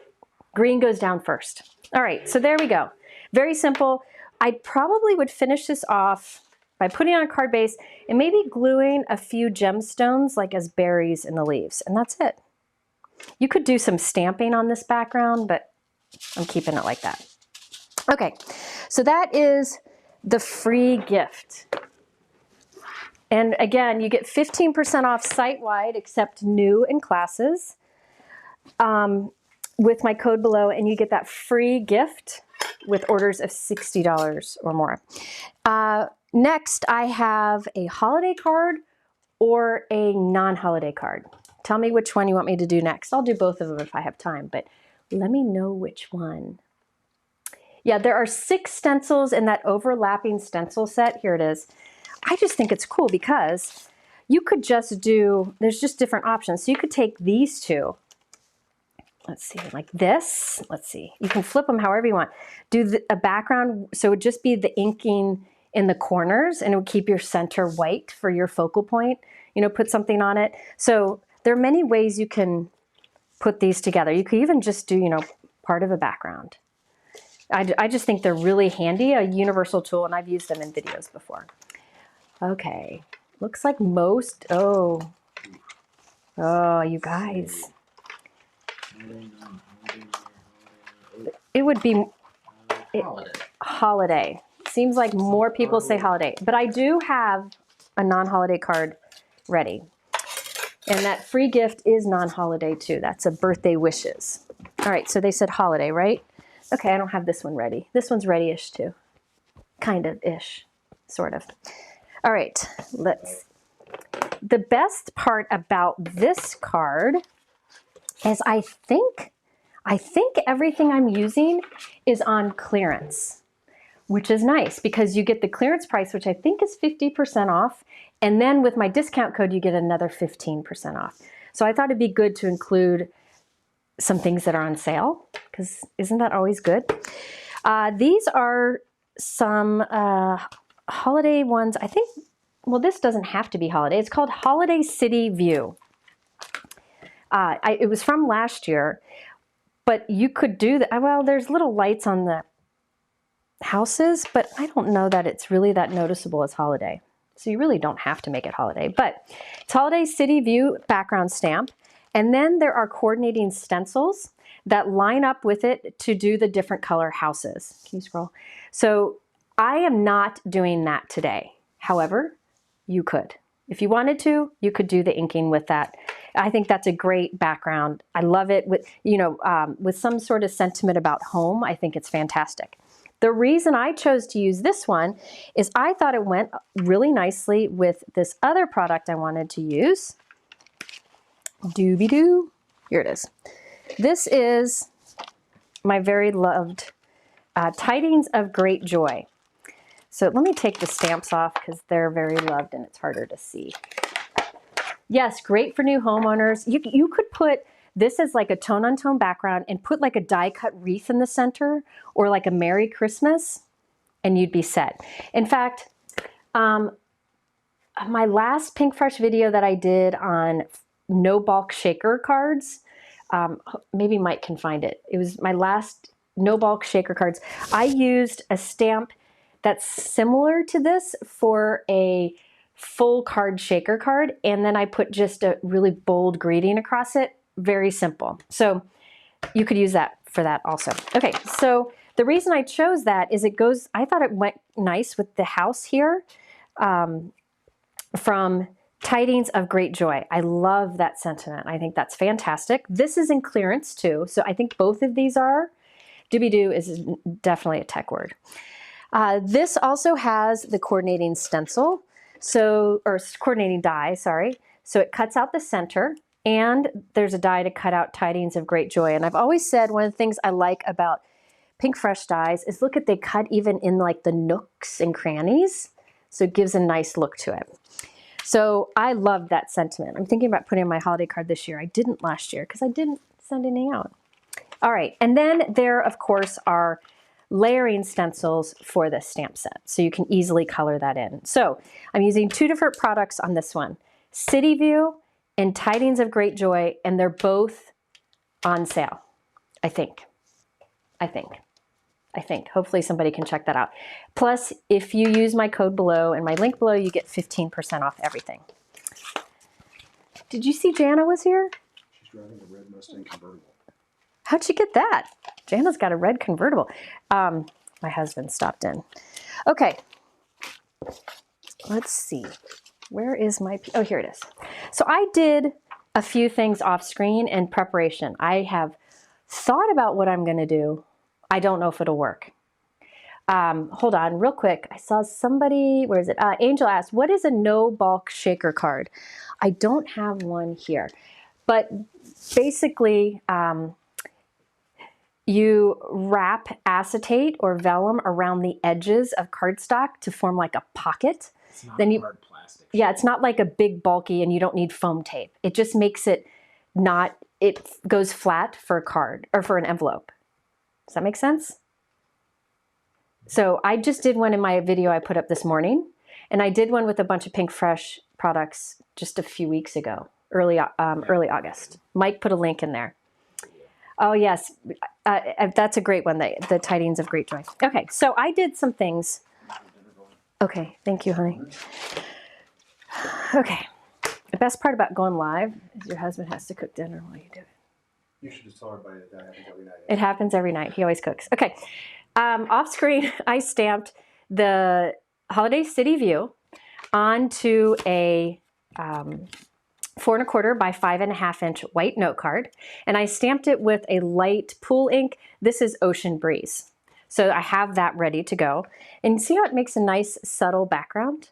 green goes down first. All right, so there we go. Very simple. I probably would finish this off by putting on a card base and maybe gluing a few gemstones like as berries in the leaves, and that's it. You could do some stamping on this background, but I'm keeping it like that. Okay, so that is the free gift. And again, you get 15% off site-wide except new and classes with my code below, and you get that free gift with orders of $60 or more. Next, I have a holiday card or a non-holiday card. Tell me which one you want me to do next. I'll do both of them if I have time, but let me know which one. Yeah, there are 6 stencils in that overlapping stencil set. Here it is. I just think it's cool because you could just do, there's just different options. So you could take these two, let's see, like this. Let's see, you can flip them however you want. Do a background, so it would just be the inking in the corners and it would keep your center white for your focal point. You know, put something on it. So there are many ways you can put these together. You could even just do, you know, part of a background. I just think they're really handy, a universal tool, and I've used them in videos before. Okay, looks like most, oh, you guys. It would be holiday. Seems like more people say holiday, but I do have a non-holiday card ready. And that free gift is non-holiday too. That's a birthday wishes. All right, so they said holiday, right? Okay, I don't have this one ready. This one's ready-ish too. Kind of-ish, sort of. All right, the best part about this card is I think everything I'm using is on clearance, which is nice because you get the clearance price, which I think is 50% off. And then with my discount code, you get another 15% off. So I thought it'd be good to include some things that are on sale, because isn't that always good? These are some holiday ones. I think, well, this doesn't have to be holiday. It's called Holiday City View. It was from last year, but you could do that. Well, there's little lights on the houses, but I don't know that it's really that noticeable as holiday. So you really don't have to make it holiday, but it's Holiday City View background stamp. And then there are coordinating stencils that line up with it to do the different color houses. Can you scroll? So I am not doing that today. However, you could. If you wanted to, you could do the inking with that. I think that's a great background. I love it with, you know, with some sort of sentiment about home. I think it's fantastic. The reason I chose to use this one is I thought it went really nicely with this other product I wanted to use. Doobie-doo. Here it is. This is my very loved Tidings of Great Joy. So let me take the stamps off because they're very loved and it's harder to see. Yes, great for new homeowners. You could put this as like a tone-on-tone background and put like a die-cut wreath in the center or like a Merry Christmas and you'd be set. In fact, my last Pinkfresh video that I did on no bulk shaker cards, maybe Mike can find it. It was my last no bulk shaker cards. I used a stamp that's similar to this for a full card shaker card, and then I put just a really bold greeting across it. Very simple. So you could use that for that also. Okay, so the reason I chose that is it goes, I thought it went nice with the house here. from Tidings of Great Joy. I love that sentiment. I think that's fantastic. This is in clearance too, so I think both of these are. Doobie-doo is definitely a tech word. This also has the coordinating stencil, or coordinating die, sorry. So it cuts out the center, and there's a die to cut out Tidings of Great Joy. And I've always said one of the things I like about Pinkfresh dies is look at, they cut even in like the nooks and crannies. So it gives a nice look to it. So I love that sentiment. I'm thinking about putting in my holiday card this year. I didn't last year because I didn't send any out. All right, and then there, of course, are layering stencils for this stamp set. So you can easily color that in. So I'm using 2 different products on this one, City View and Tidings of Great Joy, and they're both on sale, I think. Hopefully somebody can check that out. Plus, if you use my code below and my link below, you get 15% off everything. Did you see Jana was here? She's driving a red Mustang convertible. How'd she get that? Jana's got a red convertible. My husband stopped in. Okay, let's see. Where is my, oh, here it is. So I did a few things off screen in preparation. I have thought about what I'm gonna do. I don't know if it'll work. Hold on real quick. I saw somebody, where is it? Angel asked, what is a no bulk shaker card? I don't have one here, but basically, you wrap acetate or vellum around the edges of cardstock to form like a pocket. It's not Then hard plastic. Yeah, it's not like a big bulky and you don't need foam tape. It just makes it not, it goes flat for a card or for an envelope. Does that make sense? So I just did one in my video I put up this morning, and I did one with a bunch of Pinkfresh products just a few weeks ago, early August. Mike put a link in there. Oh yes, that's a great one, the Tidings of Great Joy. Okay, so I did some things. Okay, thank you, honey. Okay, the best part about going live is your husband has to cook dinner while you do it. You should just tell everybody that happens every night. It happens every night. He always cooks. Okay, off screen, I stamped the Holiday City View onto a 4 1/4 by 5.5 inch white note card, and I stamped it with a light pool ink. This is Ocean Breeze. So I have that ready to go. And see how it makes a nice subtle background?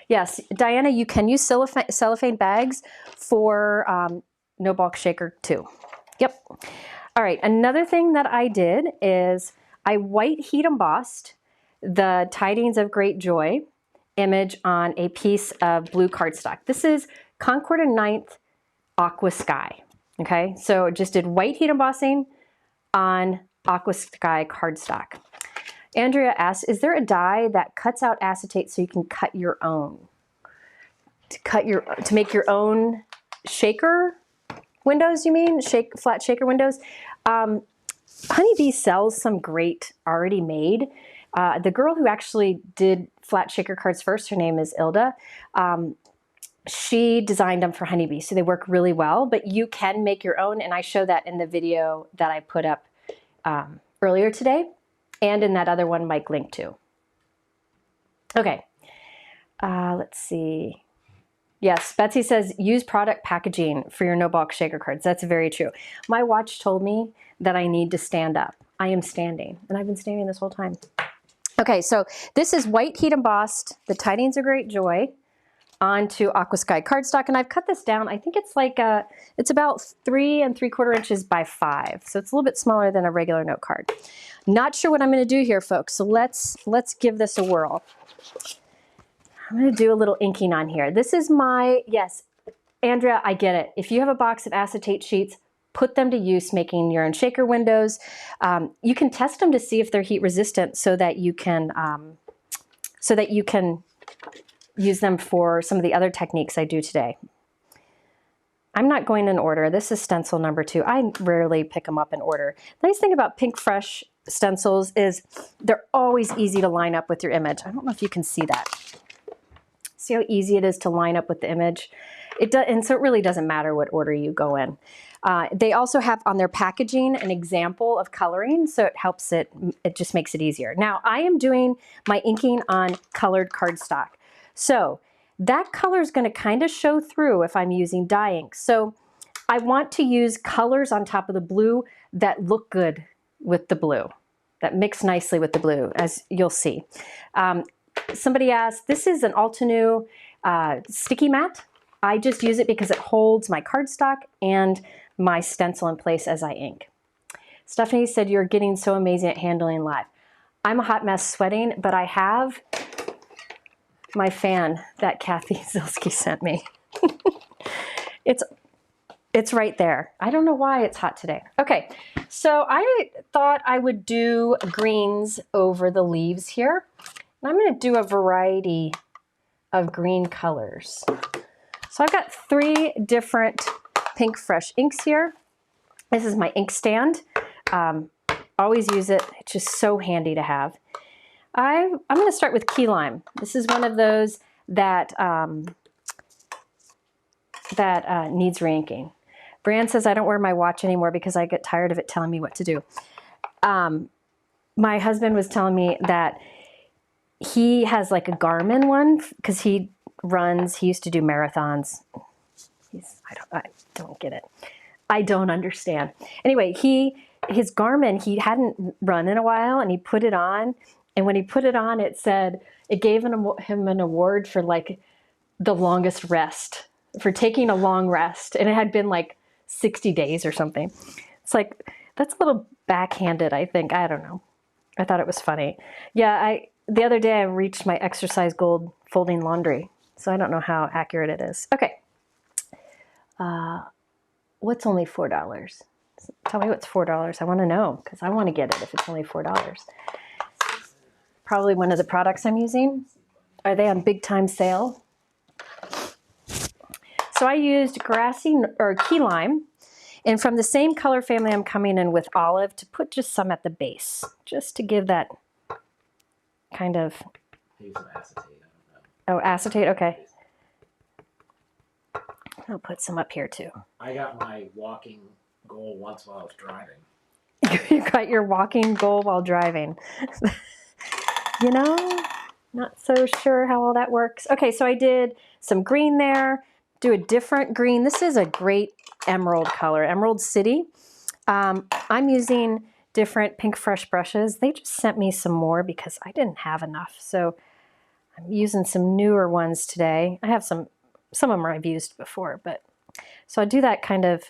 Yes, Diana, you can use cellophane bags for no bulk shaker too. Yep. All right, another thing that I did is I white heat embossed the Tidings of Great Joy image on a piece of blue cardstock. This is Concord and 9th Aqua Sky. Okay, so just did white heat embossing on Aqua Sky cardstock. Andrea asks, is there a die that cuts out acetate so you can cut your own? To make your own shaker windows, you mean? Flat shaker windows? Honeybee sells some great already made. The girl who actually did flat shaker cards first, her name is Ilda. She designed them for Honeybee, so they work really well, but you can make your own, and I show that in the video that I put up earlier today, and in that other one Mike linked to. Okay, let's see. Yes, Betsy says, use product packaging for your no bulk shaker cards. That's very true. My watch told me that I need to stand up. I am standing, and I've been standing this whole time. Okay, so this is white heat embossed, the Tidings of Great Joy, onto Aqua Sky cardstock, and I've cut this down. I think it's like it's about 3 3/4 inches by 5, so it's a little bit smaller than a regular note card. Not sure what I'm going to do here, folks. So let's give this a whirl. I'm going to do a little inking on here. This is my, yes, Andrea, I get it. If you have a box of acetate sheets, put them to use making your own shaker windows. You can test them to see if they're heat resistant so that you can use them for some of the other techniques I do today. I'm not going in order. This is stencil number 2. I rarely pick them up in order. The nice thing about Pinkfresh stencils is they're always easy to line up with your image. I don't know if you can see that. See how easy it is to line up with the image? And so it really doesn't matter what order you go in. They also have on their packaging an example of coloring, so it helps it just makes it easier. Now I am doing my inking on colored cardstock. So that color is going to kind of show through if I'm using dye ink. So I want to use colors on top of the blue that look good with the blue, that mix nicely with the blue, as you'll see. Somebody asked, this is an Altenew sticky mat. I just use it because it holds my cardstock and my stencil in place as I ink. Stephanie said, you're getting so amazing at handling live. I'm a hot mess sweating, but I have my fan that Kathy Zilski sent me. It's right there. I don't know why it's hot today. Okay, so I thought I would do greens over the leaves here. And I'm going to do a variety of green colors. So I've got 3 different Pinkfresh inks here. This is my ink stand. Always use it. It's just so handy to have. I'm going to start with key lime. This is one of those that needs re-inking. Brian says, I don't wear my watch anymore because I get tired of it telling me what to do. My husband was telling me that he has like a Garmin one because he used to do marathons. I don't get it. I don't understand. Anyway, his Garmin, he hadn't run in a while and he put it on. And when he put it on, it said, it gave him an award for like the longest rest, for taking a long rest. And it had been like 60 days or something. It's like, that's a little backhanded, I think. I don't know. I thought it was funny. Yeah, the other day I reached my exercise goal folding laundry. So I don't know how accurate it is. Okay. What's only $4? Tell me what's $4. I want to know because I want to get it if it's only $4. Probably one of the products I'm using. Are they on big time sale? So I used key lime, and from the same color family I'm coming in with olive to put just some at the base, just to give that kind of. I use some acetate. I don't know. Oh, acetate. Okay. I'll put some up here too. I got my walking goal once while I was driving. You got your walking goal while driving. You know, not so sure how all that works. Okay, so I did some green there, do a different green. This is a great emerald color, Emerald City. I'm using different Pinkfresh brushes. They just sent me some more because I didn't have enough. So I'm using some newer ones today. I have some of them I've used before, but so I do that kind of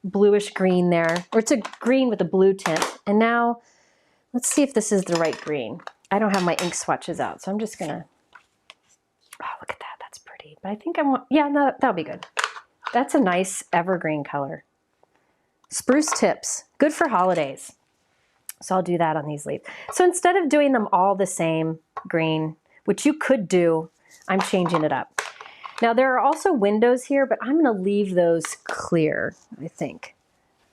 bluish green there, or it's a green with a blue tint. And now let's see if this is the right green. I don't have my ink swatches out, so I'm just gonna, oh, look at that, that's pretty. But I think I want, yeah, no, that'll be good. That's a nice evergreen color. Spruce tips, good for holidays. So I'll do that on these leaves. So instead of doing them all the same green, which you could do, I'm changing it up. Now there are also windows here, but I'm gonna leave those clear, I think.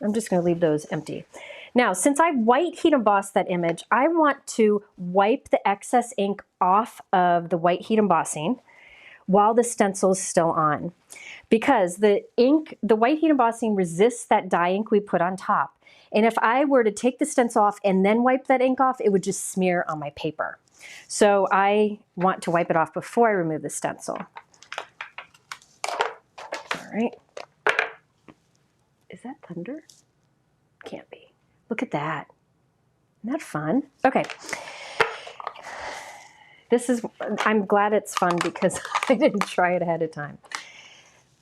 I'm just gonna leave those empty. Now, since I white heat embossed that image, I want to wipe the excess ink off of the white heat embossing while the stencil is still on. Because the white heat embossing resists that dye ink we put on top. And if I were to take the stencil off and then wipe that ink off, it would just smear on my paper. So I want to wipe it off before I remove the stencil. All right. Is that thunder? Can't be. Look at that. Isn't that fun? Okay. I'm glad it's fun because I didn't try it ahead of time.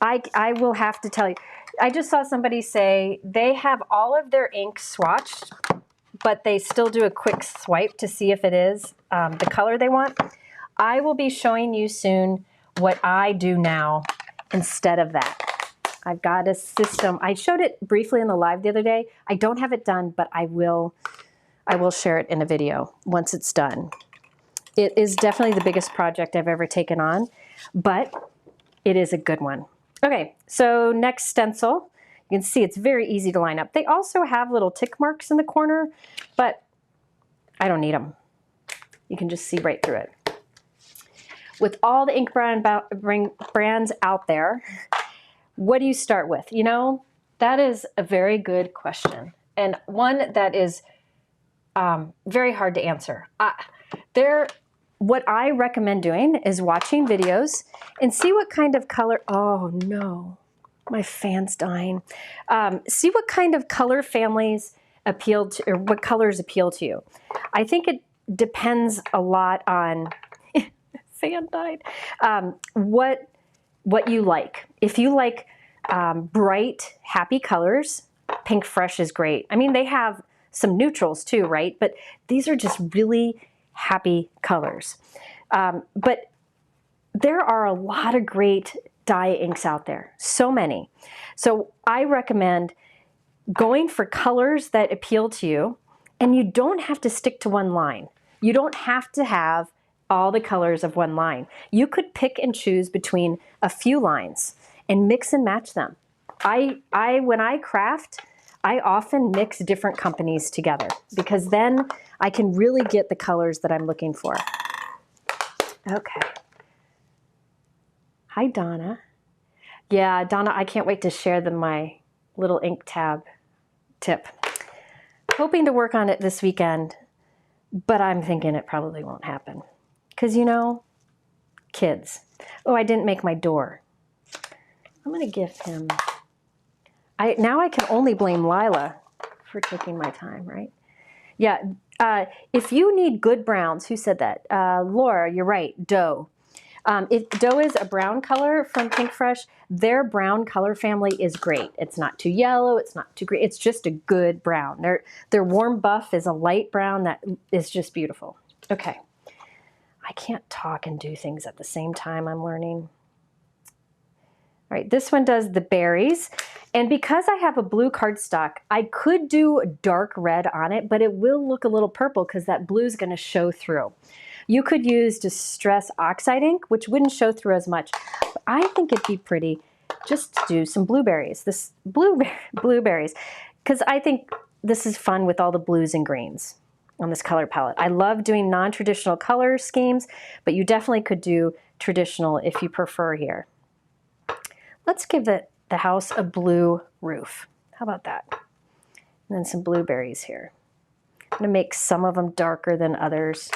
I will have to tell you, I just saw somebody say they have all of their ink swatched, but they still do a quick swipe to see if it is the color they want. I will be showing you soon what I do now instead of that. I've got a system. I showed it briefly in the live the other day. I don't have it done, but I will share it in a video once it's done. It is definitely the biggest project I've ever taken on, but it is a good one. Okay, so next stencil. You can see it's very easy to line up. They also have little tick marks in the corner, but I don't need them. You can just see right through it. With all the ink brands out there, what do you start with? You know, that is a very good question, and one that is very hard to answer. what I recommend doing is watching videos and see what kind of color, oh no, my fan's dying. See what kind of color families appeal to, or what colors appeal to you. I think it depends a lot on, fan died, what you like. If you like bright, happy colors, Pinkfresh is great. I mean, they have some neutrals too, right? But these are just really happy colors. But there are a lot of great dye inks out there, so many. So I recommend going for colors that appeal to you, and you don't have to stick to one line. You don't have to have all the colors of one line. You could pick and choose between a few lines and mix and match them. When I craft, I often mix different companies together because then I can really get the colors that I'm looking for. Okay. Hi, Donna. Yeah, Donna, I can't wait to share my little ink tab tip. Hoping to work on it this weekend, but I'm thinking it probably won't happen. Because, you know, kids. Oh, I didn't make my door. I'm going to give him... Now I can only blame Lila for taking my time, right? Yeah, if you need good browns, who said that? Laura, you're right, dough. If dough is a brown color from Pinkfresh, their brown color family is great. It's not too yellow, it's not too green, it's just a good brown. Their warm buff is a light brown that is just beautiful. Okay. I can't talk and do things at the same time, I'm learning. All right, this one does the berries. And because I have a blue cardstock, I could do a dark red on it, but it will look a little purple because that blue is going to show through. You could use Distress Oxide ink, which wouldn't show through as much. But I think it'd be pretty just to do some blueberries, blueberries, because I think this is fun with all the blues and greens on this color palette. I love doing non-traditional color schemes, but you definitely could do traditional if you prefer here. Let's give the house a blue roof. How about that? And then some blueberries here. I'm gonna make some of them darker than others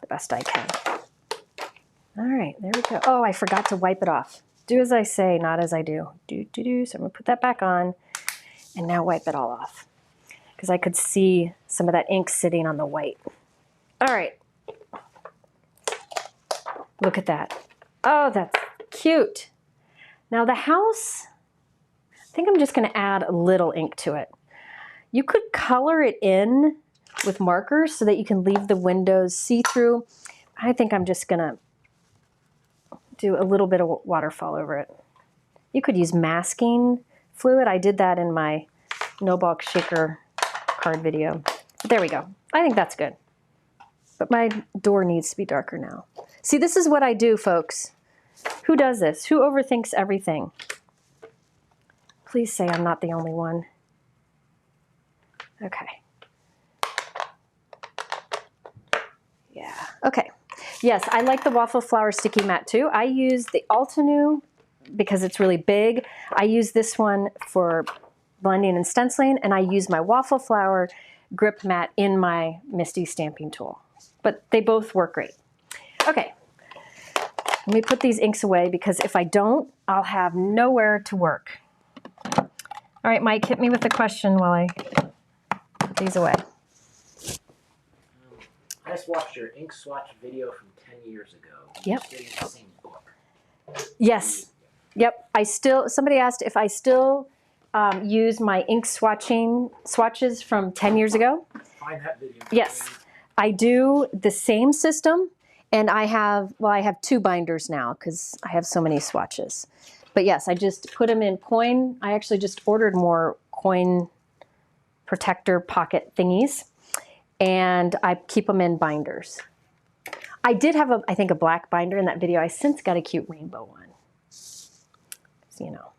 the best I can. All right, there we go. Oh, I forgot to wipe it off. Do as I say, not as I do. So I'm gonna put that back on and now wipe it all off, because I could see some of that ink sitting on the white. All right. Look at that. Oh, that's cute. Now the house, I think I'm just gonna add a little ink to it. You could color it in with markers so that you can leave the windows see-through. I think I'm just gonna do a little bit of waterfall over it. You could use masking fluid. I did that in my no bulk shaker card video. But there we go. I think that's good. But my door needs to be darker now. See, this is what I do, folks. Who does this? Who overthinks everything? Please say I'm not the only one. Okay. Yeah, okay. Yes, I like the waffle flower sticky mat too. I use the Altenew because it's really big. I use this one for blending and stenciling, and I use my waffle flower grip mat in my Misty stamping tool. But they both work great. Okay, let me put these inks away because if I don't, I'll have nowhere to work. All right, Mike, hit me with a question while I put these away. I just watched your ink swatch video from 10 years ago. Yep. You still use the same book. Yes. Yep. Somebody asked if I still use my ink swatches from 10 years ago. Find that video. Yes. I do the same system, and I have two binders now because I have so many swatches. But yes, I just put them in coin. I actually just ordered more coin protector pocket thingies, and I keep them in binders. I did have I think a black binder in that video. I since got a cute rainbow one. So, you know,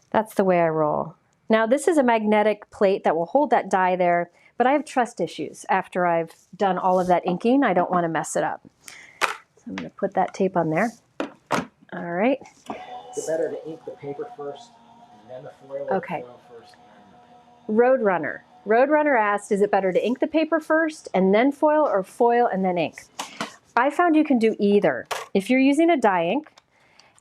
that's the way I roll. Now this is a magnetic plate that will hold that die there, but I have trust issues after I've done all of that inking. I don't want to mess it up. So I'm going to put that tape on there. All right. Is it better to ink the paper first and then the foil, or Okay. the foil first and then the paper? Roadrunner asked, is it better to ink the paper first and then foil, or foil and then ink? I found you can do either. If you're using a dye ink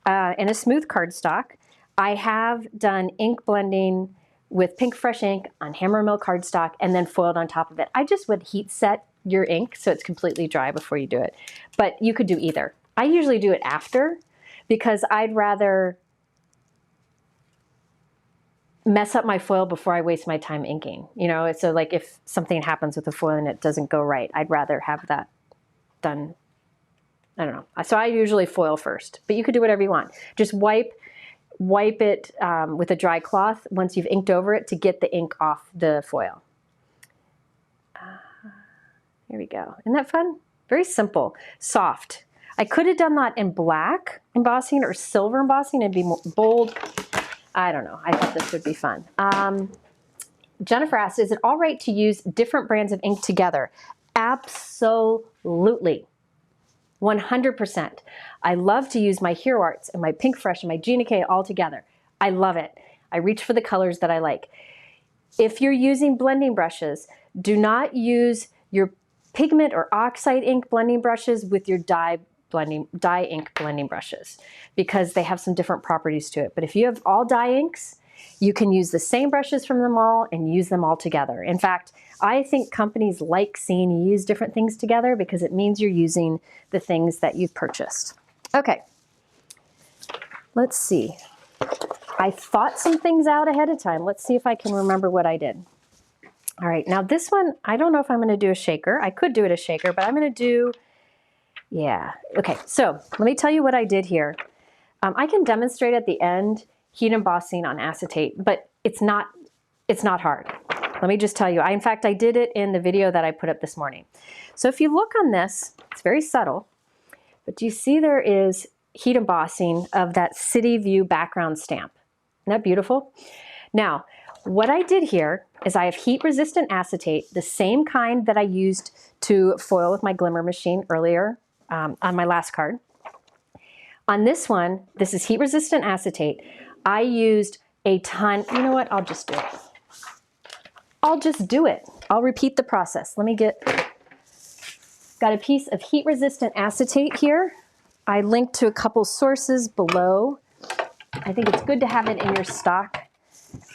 and a smooth cardstock, I have done ink blending with Pinkfresh ink on Hammermill cardstock and then foiled on top of it. I just would heat set your ink so it's completely dry before you do it. But you could do either. I usually do it after because I'd rather mess up my foil before I waste my time inking. You know, so like if something happens with the foil and it doesn't go right, I'd rather have that done. I don't know. So I usually foil first, but you could do whatever you want. Just wipe it with a dry cloth once you've inked over it to get the ink off the foil. Here we go. Isn't that fun? Very simple, soft. I could have done that in black embossing or silver embossing and be more bold. I don't know. I thought this would be fun. Jennifer asked, is it all right to use different brands of ink together? Absolutely. 100%. I love to use my Hero Arts and my Pinkfresh and my Judikins all together. I love it. I reach for the colors that I like. If you're using blending brushes, do not use your pigment or oxide ink blending brushes with your dye ink blending brushes because they have some different properties to it. But if you have all dye inks, you can use the same brushes from them all and use them all together. In fact, I think companies like seeing you use different things together because it means you're using the things that you've purchased. Okay, let's see. I thought some things out ahead of time. Let's see if I can remember what I did. All right, now this one, I don't know if I'm going to do a shaker. I could do it a shaker, but I'm going to do, yeah. Okay, so let me tell you what I did here. I can demonstrate at the end heat embossing on acetate, but it's not hard. Let me just tell you. In fact, I did it in the video that I put up this morning. So if you look on this, it's very subtle, but do you see there is heat embossing of that city view background stamp? Isn't that beautiful? Now, what I did here is I have heat resistant acetate, the same kind that I used to foil with my glimmer machine earlier on my last card. On this one, this is heat resistant acetate. I used a ton, you know what, I'll just do it. I'll repeat the process. Let me got a piece of heat resistant acetate here. I linked to a couple sources below. I think it's good to have it in your stock.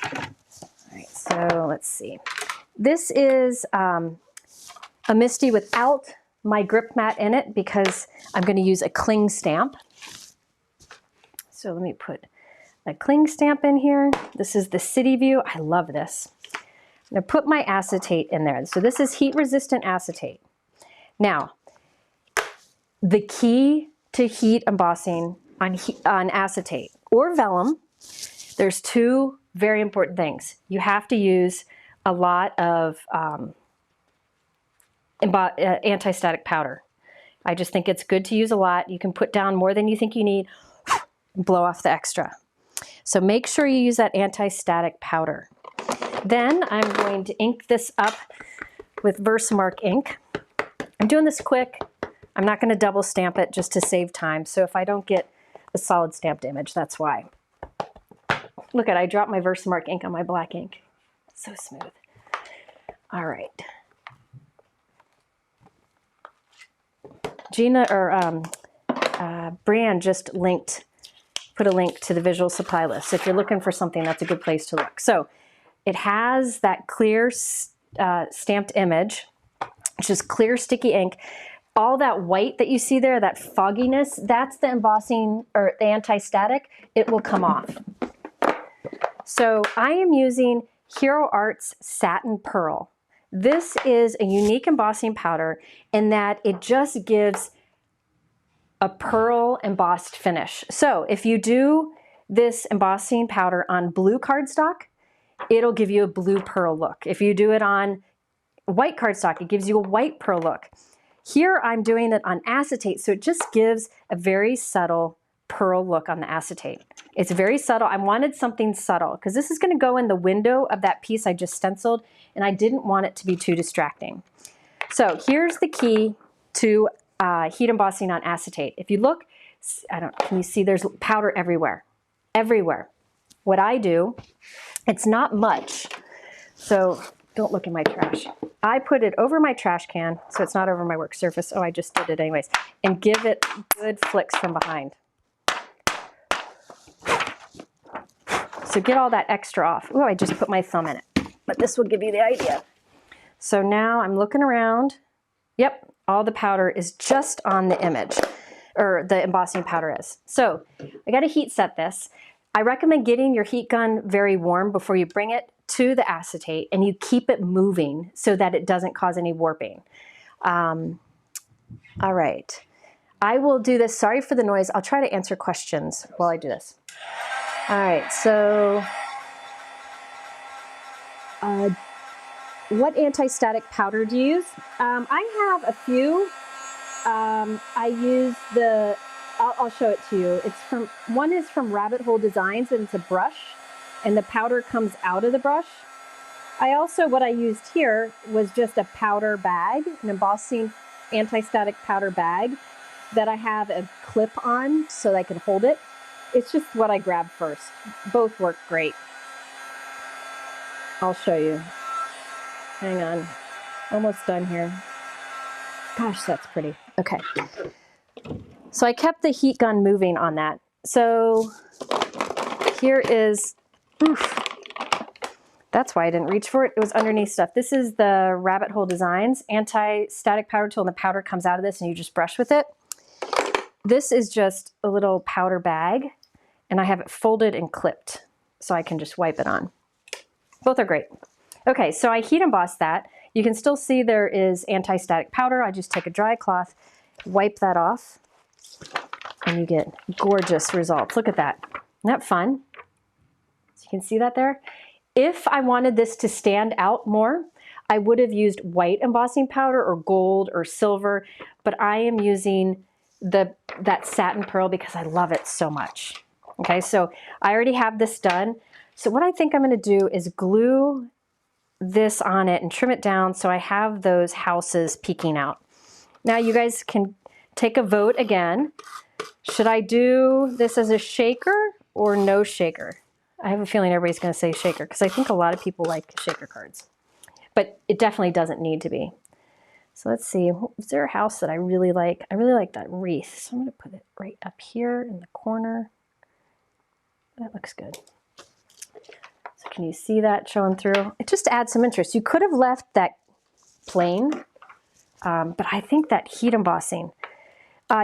All right, so let's see. This is a Misty without my grip mat in it because I'm going to use a cling stamp. So let me put a cling stamp in here. This is the city view. I love this. I'm going to put my acetate in there. So this is heat resistant acetate. Now, the key to heat embossing on acetate or vellum, there's two very important things. You have to use a lot of anti-static powder. I just think it's good to use a lot. You can put down more than you think you need and blow off the extra. So make sure you use that anti-static powder. Then I'm going to ink this up with Versamark ink. I'm doing this quick. I'm not going to double stamp it just to save time. So if I don't get a solid stamped image, that's why. Look I dropped my Versamark ink on my black ink. It's so smooth. All right. Gina or Brian just put a link to the visual supply list. So if you're looking for something, that's a good place to look. So it has that clear stamped image, which is clear sticky ink. All that white that you see there, that fogginess, that's the embossing or the anti-static. It will come off. So I am using Hero Arts Satin Pearl. This is a unique embossing powder in that it just gives a pearl embossed finish. So if you do this embossing powder on blue cardstock, it'll give you a blue pearl look. If you do it on white cardstock, it gives you a white pearl look. Here I'm doing it on acetate, so it just gives a very subtle pearl look on the acetate. It's very subtle. I wanted something subtle because this is going to go in the window of that piece I just stenciled, and I didn't want it to be too distracting. So here's the key to heat embossing on acetate. If you look, can you see there's powder everywhere? Everywhere. What I do, it's not much. So don't look in my trash. I put it over my trash can, so it's not over my work surface. Oh, I just did it anyways. And give it good flicks from behind. So get all that extra off. Oh, I just put my thumb in it. But this will give you the idea. So now I'm looking around. Yep, all the powder is just on the image, or the embossing powder is. So I got to heat set this. I recommend getting your heat gun very warm before you bring it to the acetate, and you keep it moving so that it doesn't cause any warping. All right, I will do this. Sorry for the noise. I'll try to answer questions while I do this. All right, so what anti-static powder do you use? I have a few. I use the, I'll show it to you. One is from Rabbit Hole Designs, and it's a brush, and the powder comes out of the brush. What I used here was just a powder bag, an embossing anti-static powder bag that I have a clip on so that I can hold it. It's just what I grabbed first. Both work great. I'll show you. Hang on, almost done here. Gosh, that's pretty. Okay. So I kept the heat gun moving on that. So here is, oof, that's why I didn't reach for it. It was underneath stuff. This is the Rabbit Hole Designs anti-static powder tool, and the powder comes out of this and you just brush with it. This is just a little powder bag, and I have it folded and clipped so I can just wipe it on. Both are great. Okay, so I heat emboss that. You can still see there is anti-static powder. I just take a dry cloth, wipe that off, and you get gorgeous results. Look at that. Isn't that fun? So you can see that there. If I wanted this to stand out more, I would have used white embossing powder or gold or silver, but I am using that satin pearl because I love it so much. Okay, so I already have this done. So what I think I'm going to do is glue this on it and trim it down so I have those houses peeking out. Now you guys can take a vote again. Should I do this as a shaker or no shaker? I have a feeling everybody's going to say shaker because I think a lot of people like shaker cards, but it definitely doesn't need to be. So let's see, is there a house that I really like? I really like that wreath, so I'm going to put it right up here in the corner. That looks good. So can you see that showing through? It just adds some interest. You could have left that plain, but I think that heat embossing.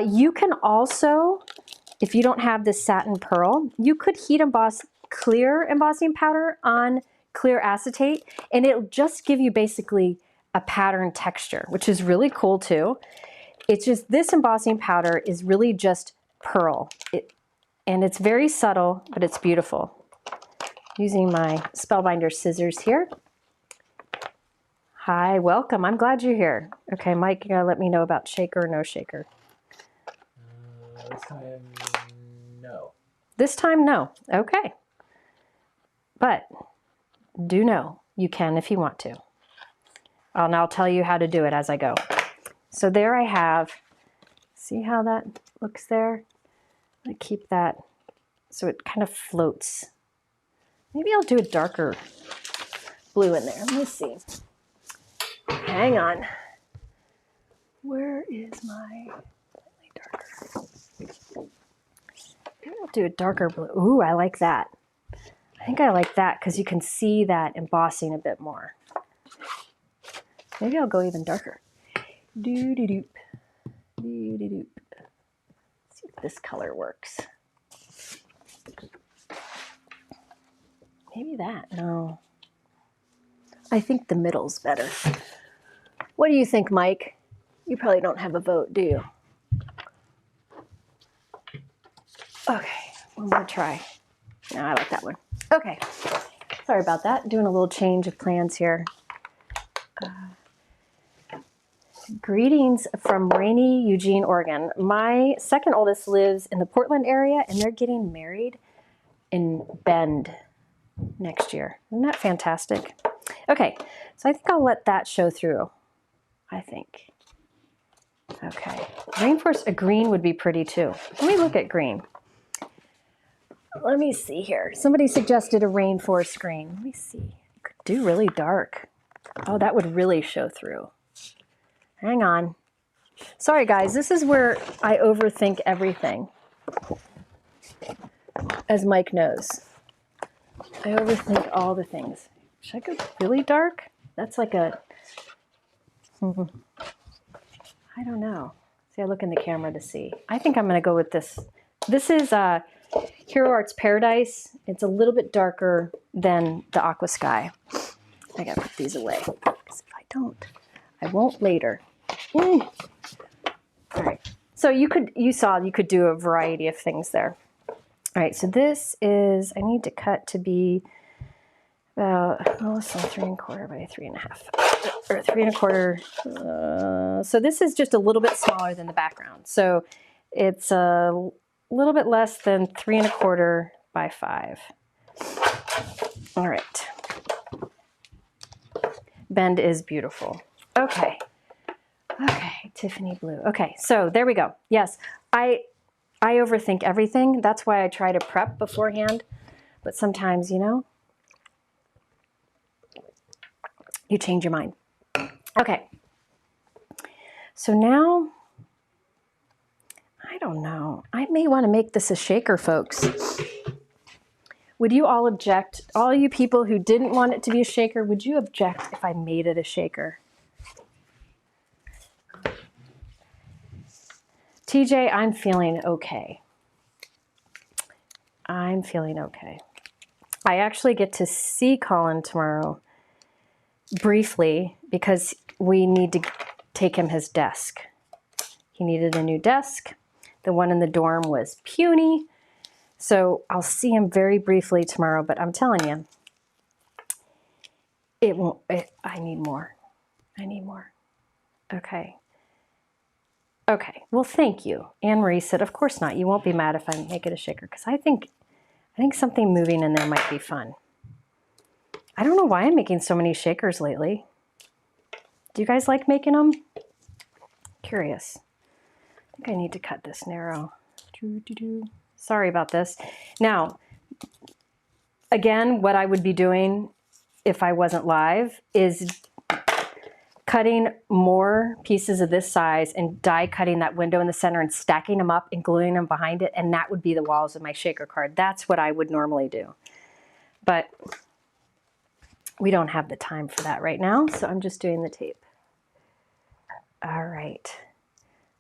You can also, if you don't have this satin pearl, you could heat emboss clear embossing powder on clear acetate, and it'll just give you basically a pattern texture, which is really cool too. It's just this embossing powder is really just pearl. And it's very subtle, but it's beautiful. Using my Spellbinders scissors here. Hi, welcome. I'm glad you're here. Okay, Mike, you gotta let me know about shaker or no shaker. This time, no. This time, no. Okay. But do know you can if you want to. And I'll tell you how to do it as I go. So there I have, see how that looks there? I keep that so it kind of floats. Maybe I'll do a darker blue in there. Let me see. Hang on. Where is my slightly darker? Maybe I'll do a darker blue. Ooh, I like that. I think I like that because you can see that embossing a bit more. Maybe I'll go even darker. Doo-doo-doop. Doo-doo-doop. See if this color works. Maybe that. No. I think the middle's better. What do you think, Mike? You probably don't have a vote, do you? Okay, one more try. No, I like that one. Okay. Sorry about that. Doing a little change of plans here. Greetings from rainy Eugene, Oregon. My second oldest lives in the Portland area, and they're getting married in Bend next year. Isn't that fantastic? Okay, so I think I'll let that show through, I think. Okay, reinforced, a green would be pretty too. Let me look at green. Let me see here. Somebody suggested a rainforest green. Let me see. You could do really dark. Oh, that would really show through. Hang on. Sorry guys, this is where I overthink everything. As Mike knows. I overthink all the things. Should I go really dark? That's like a... I don't know. See, I look in the camera to see. I think I'm going to go with this. This is Hero Arts Paradise. It's a little bit darker than the Aqua Sky. I got to put these away. Because if I don't, I won't later. All right. So you could do a variety of things there. All right. So this is, I need to cut to be about, oh, so 3 1/4 by 3 1/2, or 3 1/4. So this is just a little bit smaller than the background. So it's a little bit less than 3 1/4 by 5. All right. Bend is beautiful. Okay. Okay, Tiffany blue. Okay, so there we go. Yes, I overthink everything. That's why I try to prep beforehand. But sometimes, you know, you change your mind. Okay. So now, I don't know. I may want to make this a shaker, folks. Would you all object? All you people who didn't want it to be a shaker, would you object if I made it a shaker? TJ, I'm feeling okay. I'm feeling okay. I actually get to see Colin tomorrow briefly because we need to take him his desk. He needed a new desk. The one in the dorm was puny. So I'll see him very briefly tomorrow, but I'm telling you, it won't, I need more. I need more. Okay. Okay, well, thank you. Anne Marie said, of course not. You won't be mad if I make it a shaker, because I think something moving in there might be fun. I don't know why I'm making so many shakers lately. Do you guys like making them? Curious. I think I need to cut this narrow. Sorry about this. Now, again, what I would be doing if I wasn't live is cutting more pieces of this size and die cutting that window in the center and stacking them up and gluing them behind it, and that would be the walls of my shaker card. That's what I would normally do. But we don't have the time for that right now, so I'm just doing the tape. All right.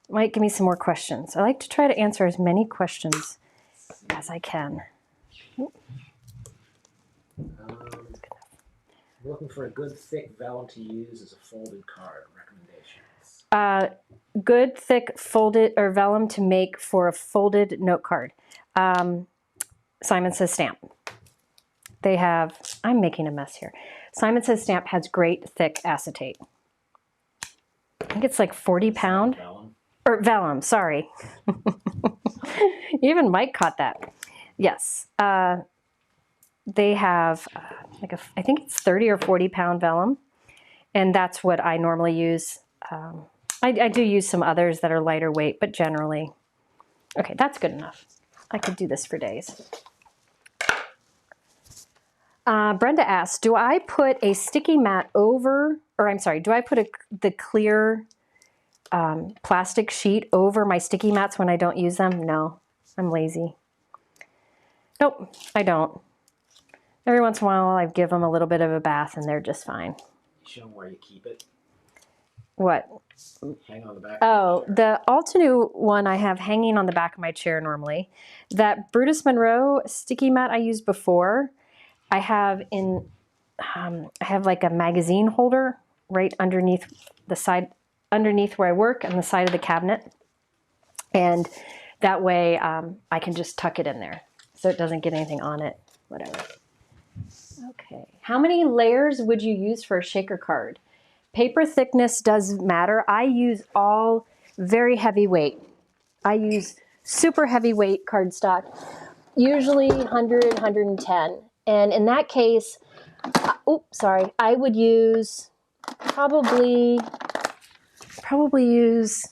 Mike, give me some more questions. I like to try to answer as many questions as I can. Looking for a good thick vellum to use as a folded card. Recommendations? Good thick folded or vellum to make for a folded note card. Simon Says Stamp. They have, I'm making a mess here. Simon Says Stamp has great thick acetate. I think it's like 40 pound. Vellum? Or vellum, sorry. Even Mike caught that. Yes. They have like I think it's 30 or 40 pound vellum, and that's what I normally use. I do use some others that are lighter weight, but generally, okay, that's good enough. I could do this for days. Brenda asks, do I put a sticky mat over, or I'm sorry, do I put the clear plastic sheet over my sticky mats when I don't use them? No, I'm lazy. Nope, I don't. Every once in a while, I give them a little bit of a bath, and they're just fine. Show them where you keep it. What? Hang on the back. Oh, the Altenew one I have hanging on the back of my chair normally. That Brutus Monroe sticky mat I used before, I have in, I have like a magazine holder right underneath the side, underneath where I work on the side of the cabinet. And that way I can just tuck it in there so it doesn't get anything on it, whatever. Okay, how many layers would you use for a shaker card? Paper thickness does matter. I use all very heavyweight. I use super heavyweight cardstock, usually 100, 110. And in that case, I would use probably use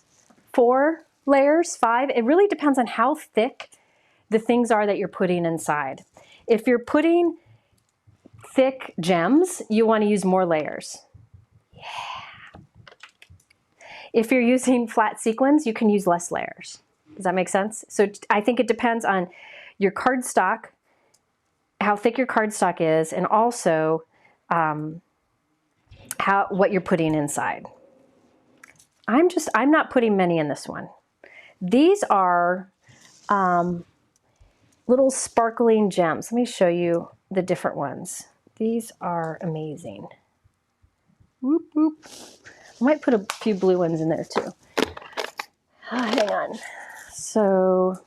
4 layers, 5. It really depends on how thick the things are that you're putting inside. If you're putting thick gems, you want to use more layers. If you're using flat sequins, you can use less layers. Does that make sense? So I think it depends on your cardstock, how thick your cardstock is, and also what you're putting inside. I'm not putting many in this one. These are little sparkling gems. Let me show you the different ones. These are amazing. Whoop, whoop. I might put a few blue ones in there too. Hang on. So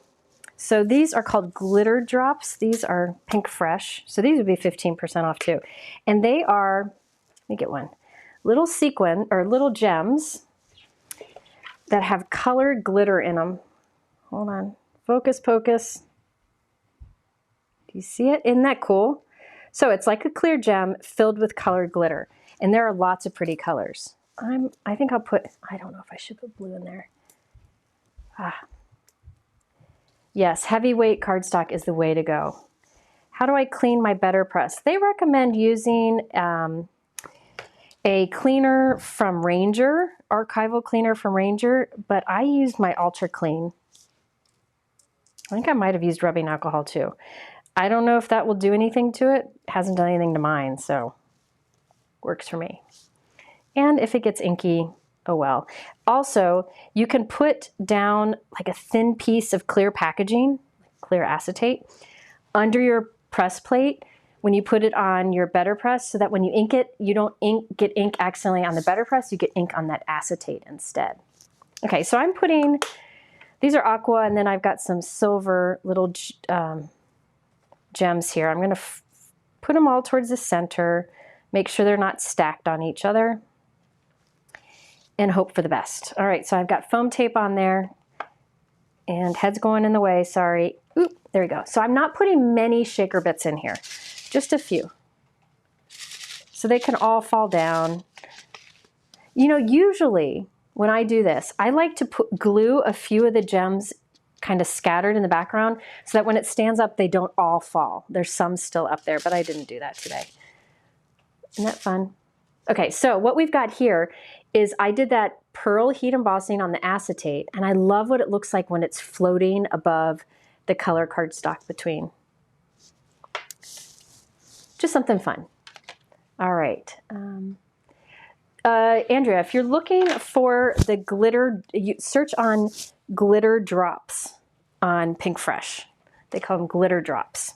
these are called glitter drops. These are Pinkfresh. So these would be 15% off too. And they are, let me get one, little sequin or little gems that have colored glitter in them. Hold on. Focus, pocus. Do you see it? Isn't that cool? So it's like a clear gem filled with colored glitter. And there are lots of pretty colors. I think I'll put, I don't know if I should put blue in there. Yes, heavyweight cardstock is the way to go. How do I clean my betterpress? They recommend using a cleaner from Ranger, archival cleaner from Ranger, but I used my Ultra Clean. I think I might have used rubbing alcohol too. I don't know if that will do anything to it. It hasn't done anything to mine, so works for me. And if it gets inky, oh well. Also, you can put down like a thin piece of clear packaging, clear acetate, under your press plate when you put it on your betterpress, so that when you ink it, you don't get ink accidentally on the betterpress, you get ink on that acetate instead. Okay, so I'm putting, these are aqua, and then I've got some silver little gems here. I'm gonna put them all towards the center, make sure they're not stacked on each other, and hope for the best. All right, so I've got foam tape on there, and head's going in the way, sorry. Oop, there we go. So I'm not putting many shaker bits in here, just a few. So they can all fall down. You know, usually when I do this, I like to glue a few of the gems kind of scattered in the background so that when it stands up, they don't all fall. There's some still up there, but I didn't do that today. Isn't that fun? Okay, so what we've got here is I did that pearl heat embossing on the acetate, and I love what it looks like when it's floating above the color cardstock between. Just something fun. All right. Andrea, if you're looking for the glitter, you search on glitter drops on Pinkfresh. They call them glitter drops.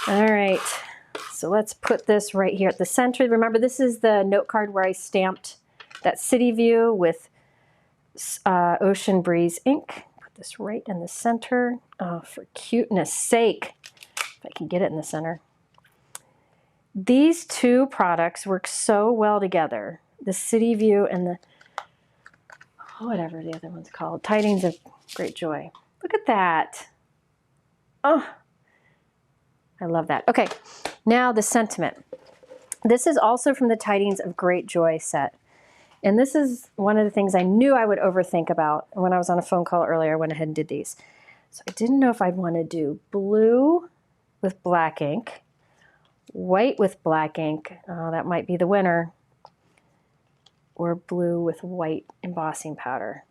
All right. So let's put this right here at the center. Remember, this is the note card where I stamped that city view with Ocean Breeze ink. Put this right in the center. Oh, for cuteness sake, if I can get it in the center. These two products work so well together. The city view and the, whatever the other one's called, Tidings of Great Joy. Look at that. Oh, I love that. Okay, now the sentiment. This is also from the Tidings of Great Joy set. And this is one of the things I knew I would overthink about when I was on a phone call earlier. I went ahead and did these. So I didn't know if I'd want to do blue with black ink, white with black ink. Oh, that might be the winner. Or blue with white embossing powder.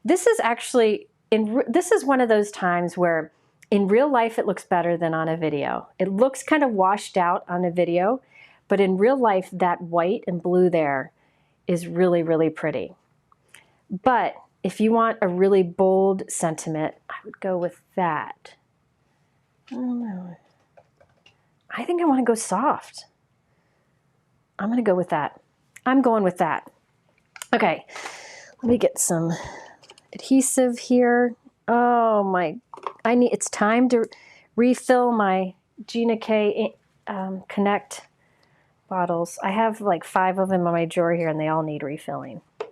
This is actually, this is one of those times where in real life it looks better than on a video. It looks kind of washed out on a video, but in real life that white and blue there is really, really pretty. But if you want a really bold sentiment, I would go with that. I don't know. I think I want to go soft. I'm going to go with that. I'm going with that. Okay, let me get some adhesive here. Oh my, it's time to refill my Gina K Connect bottles. I have like 5 of them in my drawer here and they all need refilling. I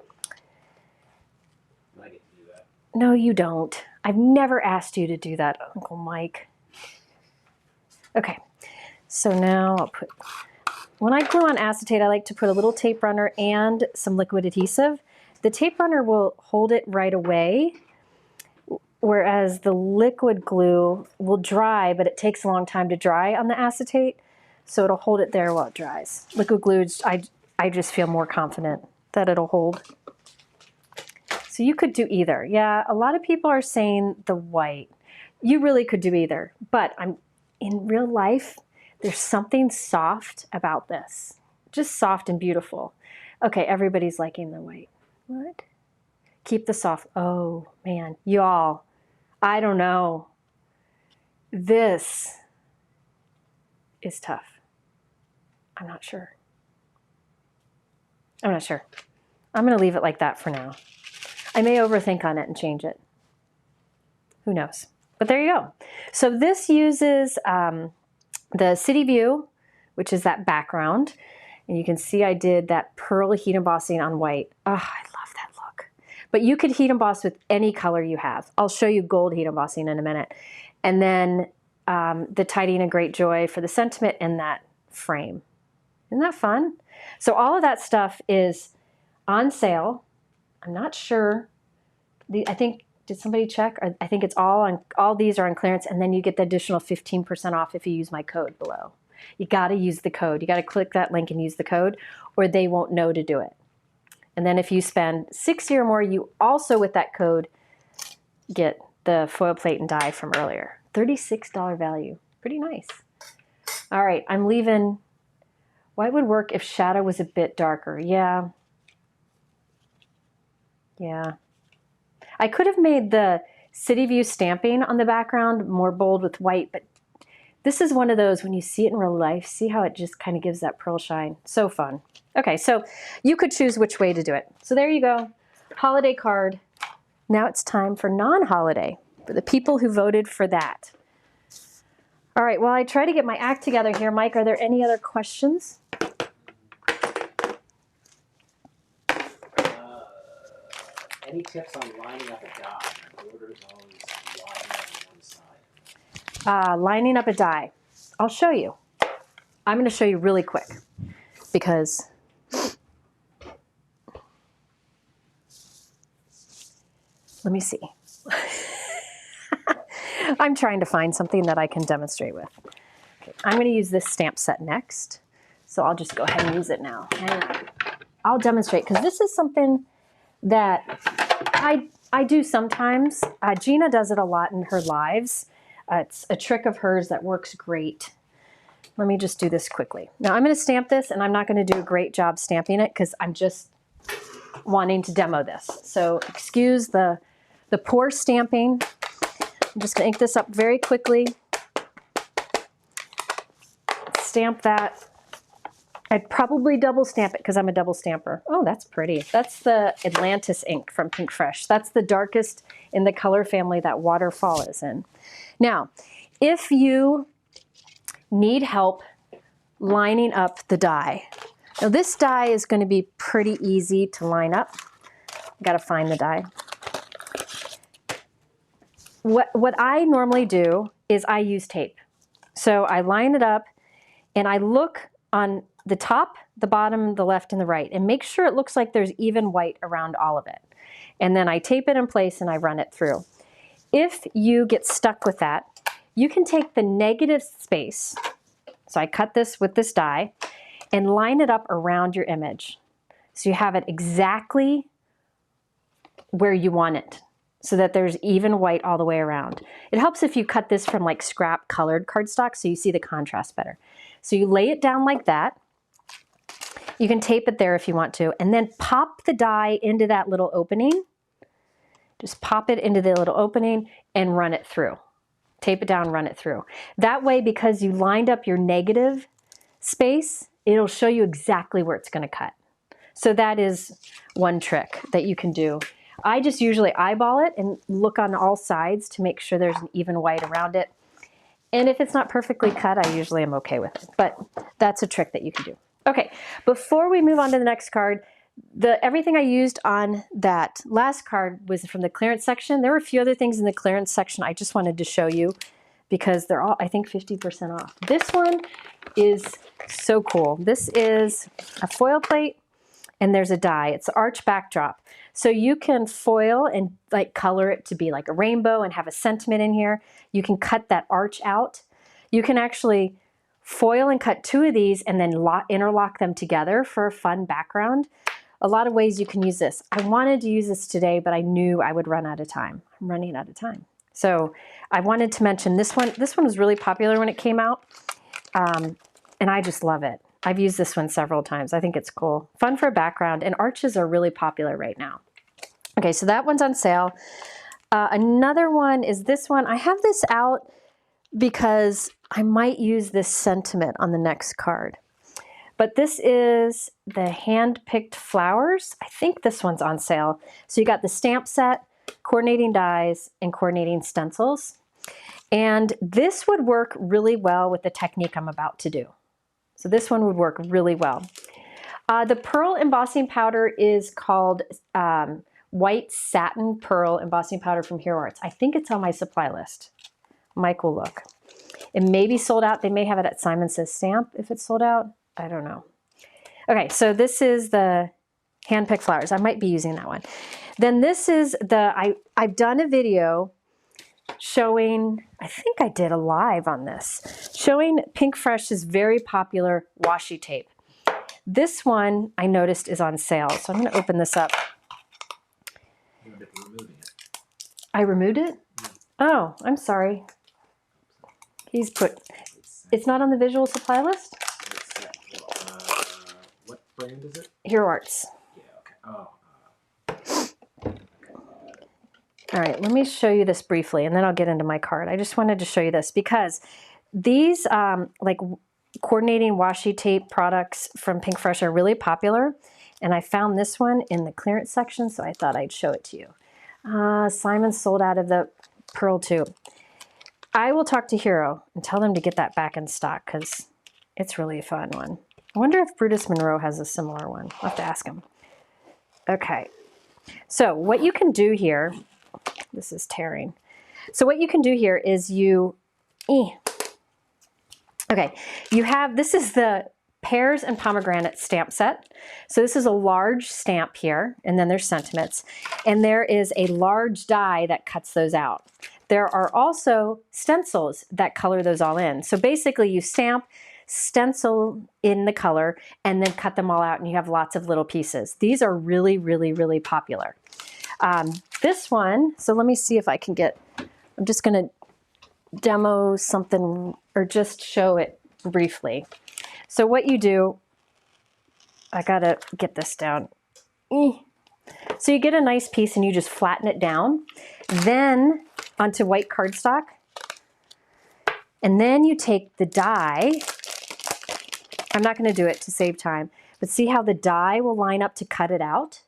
get to do that. No, you don't. I've never asked you to do that, Uncle Mike. Okay, so now I'll put, when I glue on acetate, I like to put a little tape runner and some liquid adhesive. The tape runner will hold it right away, whereas the liquid glue will dry, but it takes a long time to dry on the acetate, so it'll hold it there while it dries. Liquid glue, I just feel more confident that it'll hold. So you could do either. Yeah, a lot of people are saying the white. You really could do either, but in real life, there's something soft about this. Just soft and beautiful. Okay, everybody's liking the white. What? Keep the soft. Oh, man, y'all, I don't know. This is tough. I'm not sure. I'm not sure. I'm going to leave it like that for now. I may overthink on it and change it. Who knows? But there you go. So this uses the City View, which is that background. And you can see I did that pearl heat embossing on white. Oh, I love that look. But you could heat emboss with any color you have. I'll show you gold heat embossing in a minute. And then the Tiding a Great Joy for the sentiment in that frame. Isn't that fun? So all of that stuff is on sale. I'm not sure. I think, did somebody check? I think it's all these are on clearance, and then you get the additional 15% off if you use my code below. You got to use the code. You got to click that link and use the code, or they won't know to do it. And then if you spend $60 or more, you also, with that code, get the foil plate and die from earlier. $36 value. Pretty nice. All right, I'm leaving. White would work if shadow was a bit darker. Yeah. Yeah. I could have made the City View stamping on the background more bold with white, but this is one of those, when you see it in real life, see how it just kind of gives that pearl shine. So fun. Okay, so you could choose which way to do it. So there you go. Holiday card. Now it's time for non-holiday, for the people who voted for that. All right, while I try to get my act together here, Mike, are there any other questions? Any tips on lining up a die? My border is always wide on one side. Lining up a die. I'll show you. I'm going to show you really quick because let me see. I'm trying to find something that I can demonstrate with. Okay, I'm going to use this stamp set next. So I'll just go ahead and use it now. And I'll demonstrate because this is something that I do sometimes. Gina does it a lot in her lives. It's a trick of hers that works great. Let me just do this quickly. Now I'm going to stamp this, and I'm not going to do a great job stamping it because I'm just wanting to demo this. So excuse the poor stamping. I'm just going to ink this up very quickly. Stamp that. I'd probably double stamp it because I'm a double stamper. Oh, that's pretty. That's the Atlantis ink from Pinkfresh. That's the darkest in the color family that Waterfall is in. Now, if you need help lining up the die, now this die is going to be pretty easy to line up. Got to find the die. What I normally do is I use tape. So I line it up and I look on the top, the bottom, the left, and the right, and make sure it looks like there's even white around all of it. And then I tape it in place and I run it through. If you get stuck with that, you can take the negative space, so I cut this with this die, and line it up around your image. So you have it exactly where you want it, so that there's even white all the way around. It helps if you cut this from like scrap colored cardstock so you see the contrast better. So you lay it down like that. You can tape it there if you want to, and then pop the die into that little opening. Just pop it into the little opening and run it through. Tape it down, run it through. That way, because you lined up your negative space, it'll show you exactly where it's going to cut. So that is one trick that you can do. I just usually eyeball it and look on all sides to make sure there's an even white around it. And if it's not perfectly cut, I usually am okay with it. But that's a trick that you can do. Okay, before we move on to the next card, everything I used on that last card was from the clearance section. There were a few other things in the clearance section I just wanted to show you because they're all, I think, 50% off. This one is so cool. This is a foil plate and there's a die. It's an arch backdrop. So you can foil and like color it to be like a rainbow and have a sentiment in here. You can cut that arch out. You can actually foil and cut two of these and then interlock them together for a fun background. a lot of ways you can use this. I wanted to use this today, but I knew I would run out of time. I'm running out of time. So I wanted to mention this one. This one was really popular when it came out, and I just love it. I've used this one several times. I think it's cool. Fun for a background, and arches are really popular right now. Okay, so that one's on sale. Another one is this one. I have this out because I might use this sentiment on the next card. But this is the Handpicked Flowers. I think this one's on sale. So you got the stamp set, coordinating dies, and coordinating stencils. And this would work really well with the technique I'm about to do. So this one would work really well. The pearl embossing powder is called White Satin Pearl Embossing Powder from Hero Arts. I think it's on my supply list. Mike will look. It may be sold out. They may have it at Simon Says Stamp if it's sold out. I don't know. Okay, so this is the Handpicked Flowers. I might be using that one. Then this is the, I've done a video showing, I think I did a live on this, showing Pinkfresh's very popular washi tape. This one I noticed is on sale, so I'm going to open this up. You end up removing it. I removed it? Oh, I'm sorry. He's put, it's not on the visual supply list? What brand is it? Hero Arts. Yeah, okay. Oh. All right, let me show you this briefly, and then I'll get into my card. I just wanted to show you this because these like coordinating washi tape products from Pinkfresh are really popular, and I found this one in the clearance section, so I thought I'd show it to you. Simon sold out of the pearl too. I will talk to Hero and tell them to get that back in stock because it's really a fun one. I wonder if Brutus Monroe has a similar one. I'll have to ask him. Okay, so what you can do here, this is tearing. So what you can do here is you have, this is the Pears and Pomegranates stamp set. So this is a large stamp here, and then there's sentiments. And there is a large die that cuts those out. There are also stencils that color those all in. So basically you stamp, stencil in the color, and then cut them all out, and you have lots of little pieces. These are really, really, really popular. This one, so let me see if I can get, I'm just going to demo something or just show it briefly. So what you do, I got to get this down. So you get a nice piece and you just flatten it down, then onto white cardstock, and then you take the die. I'm not going to do it to save time, but see how the die will line up to cut it out?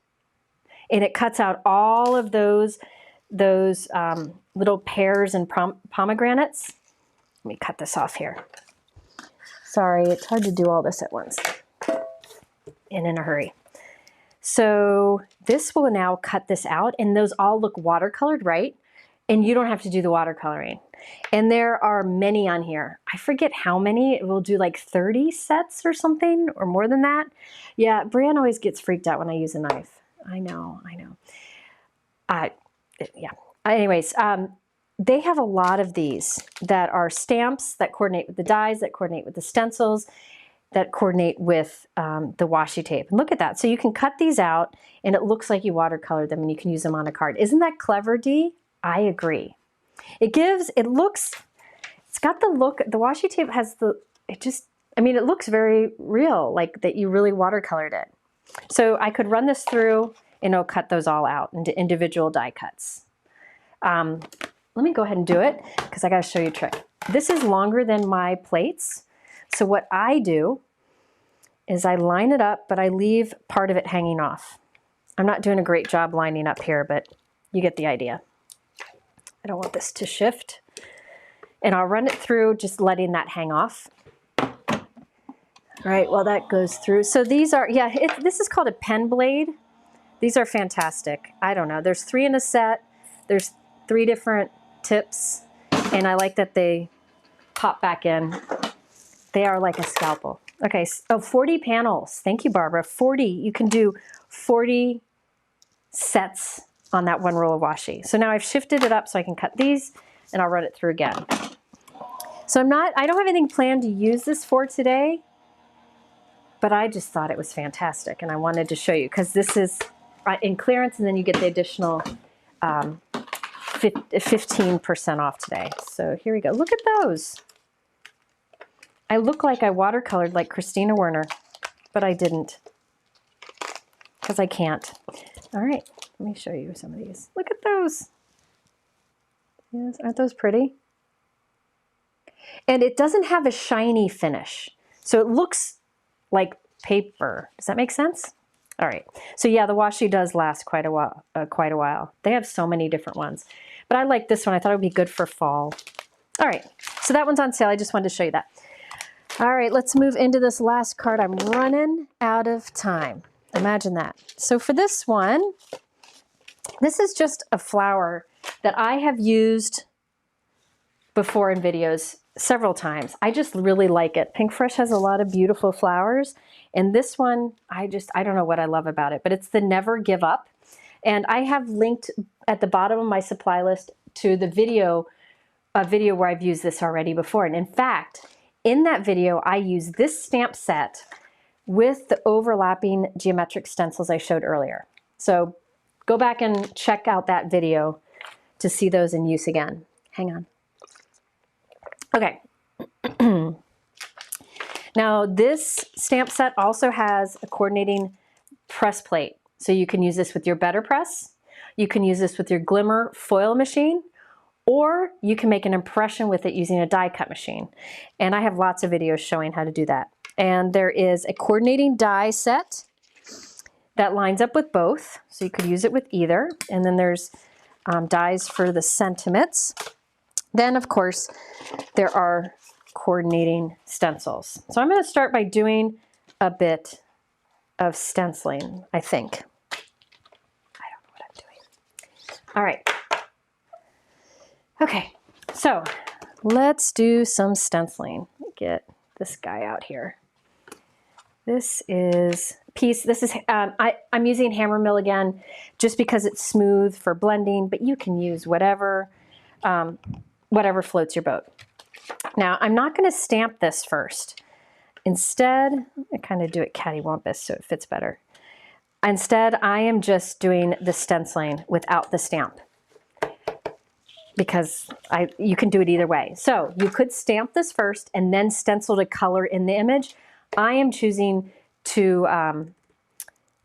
And it cuts out all of those little pears and pomegranates. Let me cut this off here. Sorry, it's hard to do all this at once and in a hurry. So this will now cut this out, and those all look watercolored, right? And you don't have to do the watercoloring. And there are many on here. I forget how many. It will do like 30 sets or something, or more than that. Yeah, Brianne always gets freaked out when I use a knife. I know. Yeah. Anyways, they have a lot of these that are stamps that coordinate with the dies, that coordinate with the stencils, that coordinate with the washi tape. And look at that. So you can cut these out, and it looks like you watercolored them, and you can use them on a card. Isn't that clever, Dee? I agree. It's got the look, the washi tape has it looks very real, like that you really watercolored it. So I could run this through and it'll cut those all out into individual die cuts. Let me go ahead and do it because I got to show you a trick. This is longer than my plates. So what I do is I line it up, but I leave part of it hanging off. I'm not doing a great job lining up here, but you get the idea. I don't want this to shift. And I'll run it through, just letting that hang off. All right, well, that goes through. So these are, this is called a pen blade. These are fantastic. I don't know. There's 3 in a set. There's 3 different tips. And I like that they pop back in. They are like a scalpel. Okay, so 40 panels. Thank you, Barbara. 40. You can do 40 sets on that one roll of washi. So now I've shifted it up so I can cut these, and I'll run it through again. So I don't have anything planned to use this for today, but I just thought it was fantastic, and I wanted to show you because this is in clearance, and then you get the additional 15% off today. So here we go. Look at those. I look like I watercolored like Christina Werner, but I didn't because I can't. All right, let me show you some of these. Look at those. Yes, aren't those pretty? And it doesn't have a shiny finish, so it looks like paper. Does that make sense? All right. So yeah, the washi does last quite a while. They have so many different ones, but I like this one. I thought it would be good for fall. All right. So that one's on sale. I just wanted to show you that. All right, let's move into this last card. I'm running out of time. Imagine that. So for this one, this is just a flower that I have used before in videos several times. I just really like it. Pinkfresh has a lot of beautiful flowers, and this one, I don't know what I love about it, but it's the Never Give Up. And I have linked at the bottom of my supply list to the video, a video where I've used this already before. And in fact, in that video, I use this stamp set with the overlapping geometric stencils I showed earlier. So go back and check out that video to see those in use again. Hang on. Okay. Now this stamp set also has a coordinating press plate. So you can use this with your betterpress, you can use this with your glimmer foil machine, or you can make an impression with it using a die cut machine. And I have lots of videos showing how to do that. And there is a coordinating die set that lines up with both. So you could use it with either. And then there's dies for the sentiments. Then of course, there are coordinating stencils. So I'm going to start by doing a bit of stenciling, I think. I don't know what I'm doing. All right. Okay, so let's do some stenciling. Let me get this guy out here. This is I'm using Hammermill again, just because it's smooth for blending, but you can use whatever, whatever floats your boat. Now, I'm not going to stamp this first. Instead, I kind of do it cattywampus so it fits better. Instead, I am just doing the stenciling without the stamp, because you can do it either way. So you could stamp this first and then stencil to color in the image. I am choosing to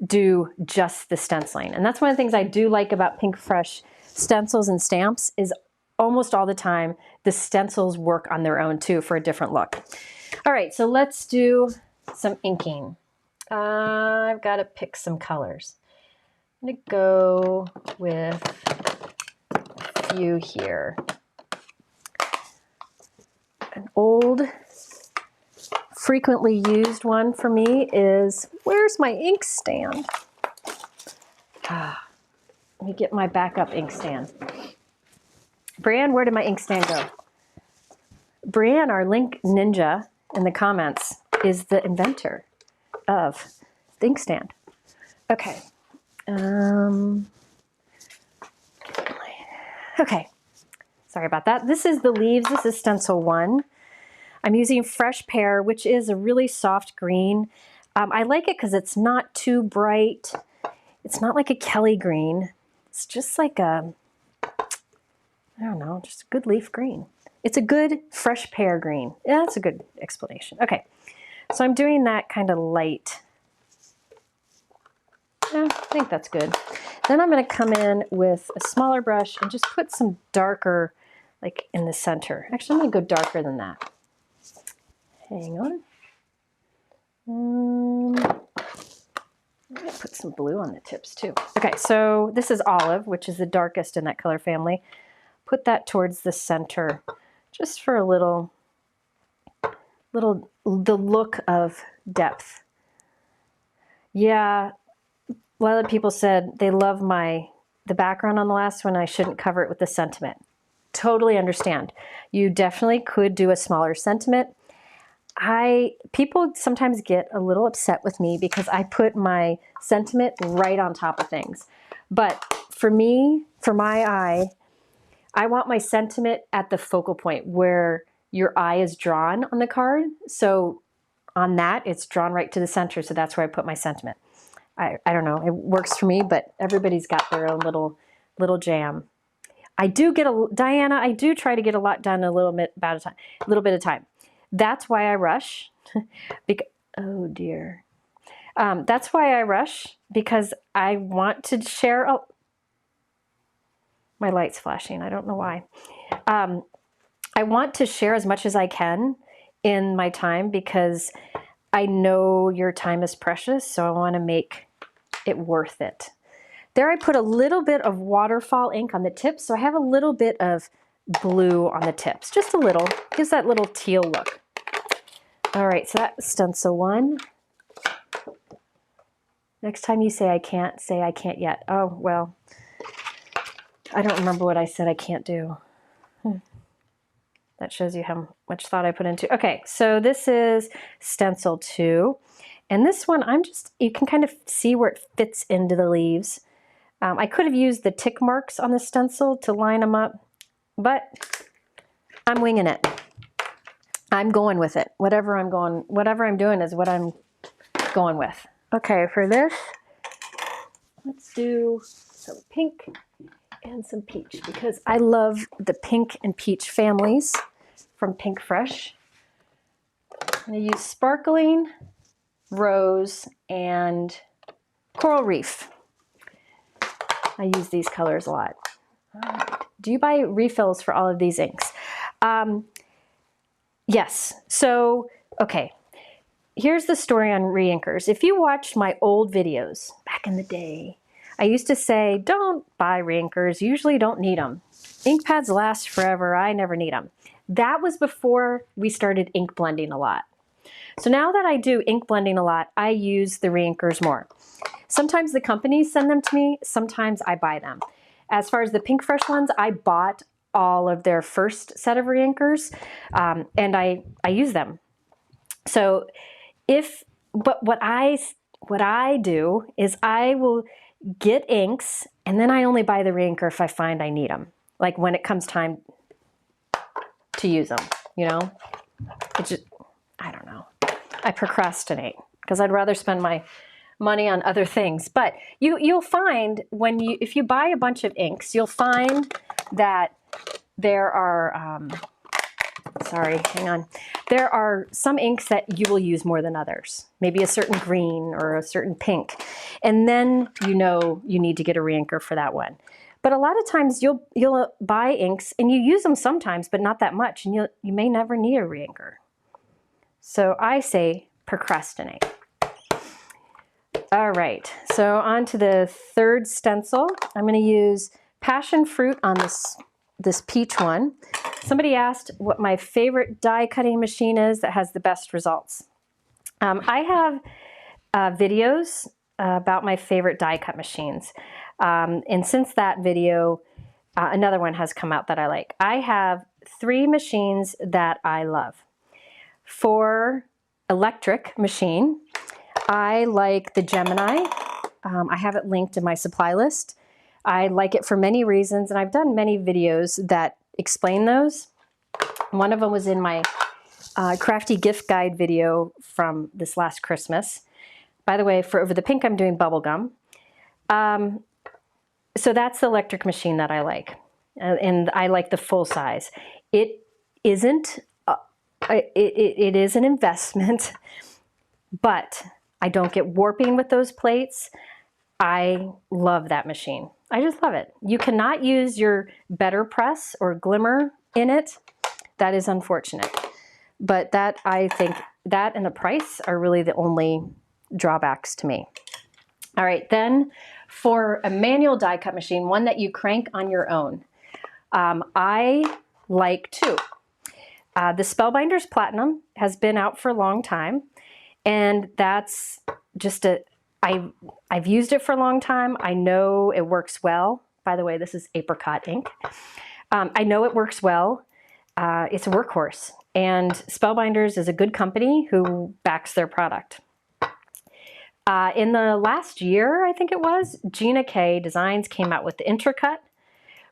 do just the stenciling. And that's one of the things I do like about Pinkfresh stencils and stamps is almost all the time the stencils work on their own too for a different look. All right, so let's do some inking. I've got to pick some colors. I'm gonna go with a few here. An old, frequently used one for me is, where's my ink stand? Let me get my backup ink stand. Brian, where did my ink stand go? Brian, our link ninja in the comments, is the inventor of the ink stand. Okay. Okay. Sorry about that. This is the leaves. This is stencil 1. I'm using Fresh Pear, which is a really soft green. I like it because it's not too bright. It's not like a Kelly green. It's just like a, I don't know, just a good leaf green. It's a good fresh pear green. Yeah, that's a good explanation. Okay, so I'm doing that kind of light. Yeah, I think that's good. Then I'm going to come in with a smaller brush and just put some darker, like in the center. Actually, I'm going to go darker than that. Hang on. I'm going to put some blue on the tips too. Okay, so this is olive, which is the darkest in that color family. Put that towards the center, just for a little, the look of depth. Yeah, a lot of people said they love the background on the last one. I shouldn't cover it with the sentiment. Totally understand. You definitely could do a smaller sentiment. People sometimes get a little upset with me because I put my sentiment right on top of things. But for me, for my eye, I want my sentiment at the focal point where your eye is drawn on the card. So on that, it's drawn right to the center, so that's where I put my sentiment. I don't know, it works for me, but everybody's got their own little jam. I do get Diana, I do try to get a lot done in a little bit of time. That's why I rush. Oh dear. That's why I rush, because I want to share. Oh, my light's flashing. I don't know why. I want to share as much as I can in my time, because I know your time is precious, so I want to make it worth it. There I put a little bit of waterfall ink on the tips, so I have a little bit of blue on the tips, just a little, gives that little teal look. All right, so that's stencil 1. Next time you say I can't, say I can't yet. Oh, well, I don't remember what I said I can't do. That shows you how much thought I put into. Okay, so this is stencil 2. And this one, you can kind of see where it fits into the leaves. I could have used the tick marks on the stencil to line them up, but I'm winging it. I'm going with it. Whatever I'm doing is what I'm going with. Okay, for this, let's do some pink and some peach, because I love the pink and peach families from Pinkfresh. I'm going to use Sparkling, Rose, and Coral Reef. I use these colors a lot. Do you buy refills for all of these inks? Yes. So, okay. Here's the story on reinkers. If you watch my old videos back in the day, I used to say, don't buy reinkers. You usually don't need them. Ink pads last forever. I never need them. That was before we started ink blending a lot. So now that I do ink blending a lot, I use the reinkers more. Sometimes the companies send them to me. Sometimes I buy them. As far as the Pinkfresh ones, I bought all of their first set of reinkers, and I use them. So but what I do is I will get inks, and then I only buy the reinker if I find I need them. Like when it comes time to use them, you know? It's just, I don't know. I procrastinate because I'd rather spend my money on other things. But you'll find if you buy a bunch of inks, you'll find that there are, sorry, hang on. There are some inks that you will use more than others. Maybe a certain green or a certain pink. And then you know you need to get a reinker for that one. But a lot of times you'll buy inks and you use them sometimes, but not that much. And you may never need a reinker. So I say procrastinate. All right, so on to the third stencil. I'm going to use passion fruit on this peach one. Somebody asked what my favorite die cutting machine is that has the best results. I have videos about my favorite die cut machines. And since that video, another one has come out that I like. I have 3 machines that I love. For electric machine, I like the Gemini. I have it linked in my supply list. I like it for many reasons, and I've done many videos that explain those. One of them was in my crafty gift guide video from this last Christmas. By the way, for Over the Pink, I'm doing bubblegum. So that's the electric machine that I like. And I like the full size. It isn't, it is an investment, but I don't get warping with those plates. I love that machine. I just love it. You cannot use your betterpress or glimmer in it. That is unfortunate. But that, I think, that and the price are really the only drawbacks to me. All right, then for a manual die cut machine, one that you crank on your own, I like 2. The Spellbinders Platinum has been out for a long time, and that's just I've used it for a long time. I know it works well. By the way, this is apricot ink. I know it works well. It's a workhorse, and Spellbinders is a good company who backs their product. In the last year, I think it was, Gina K Designs came out with the Intracut,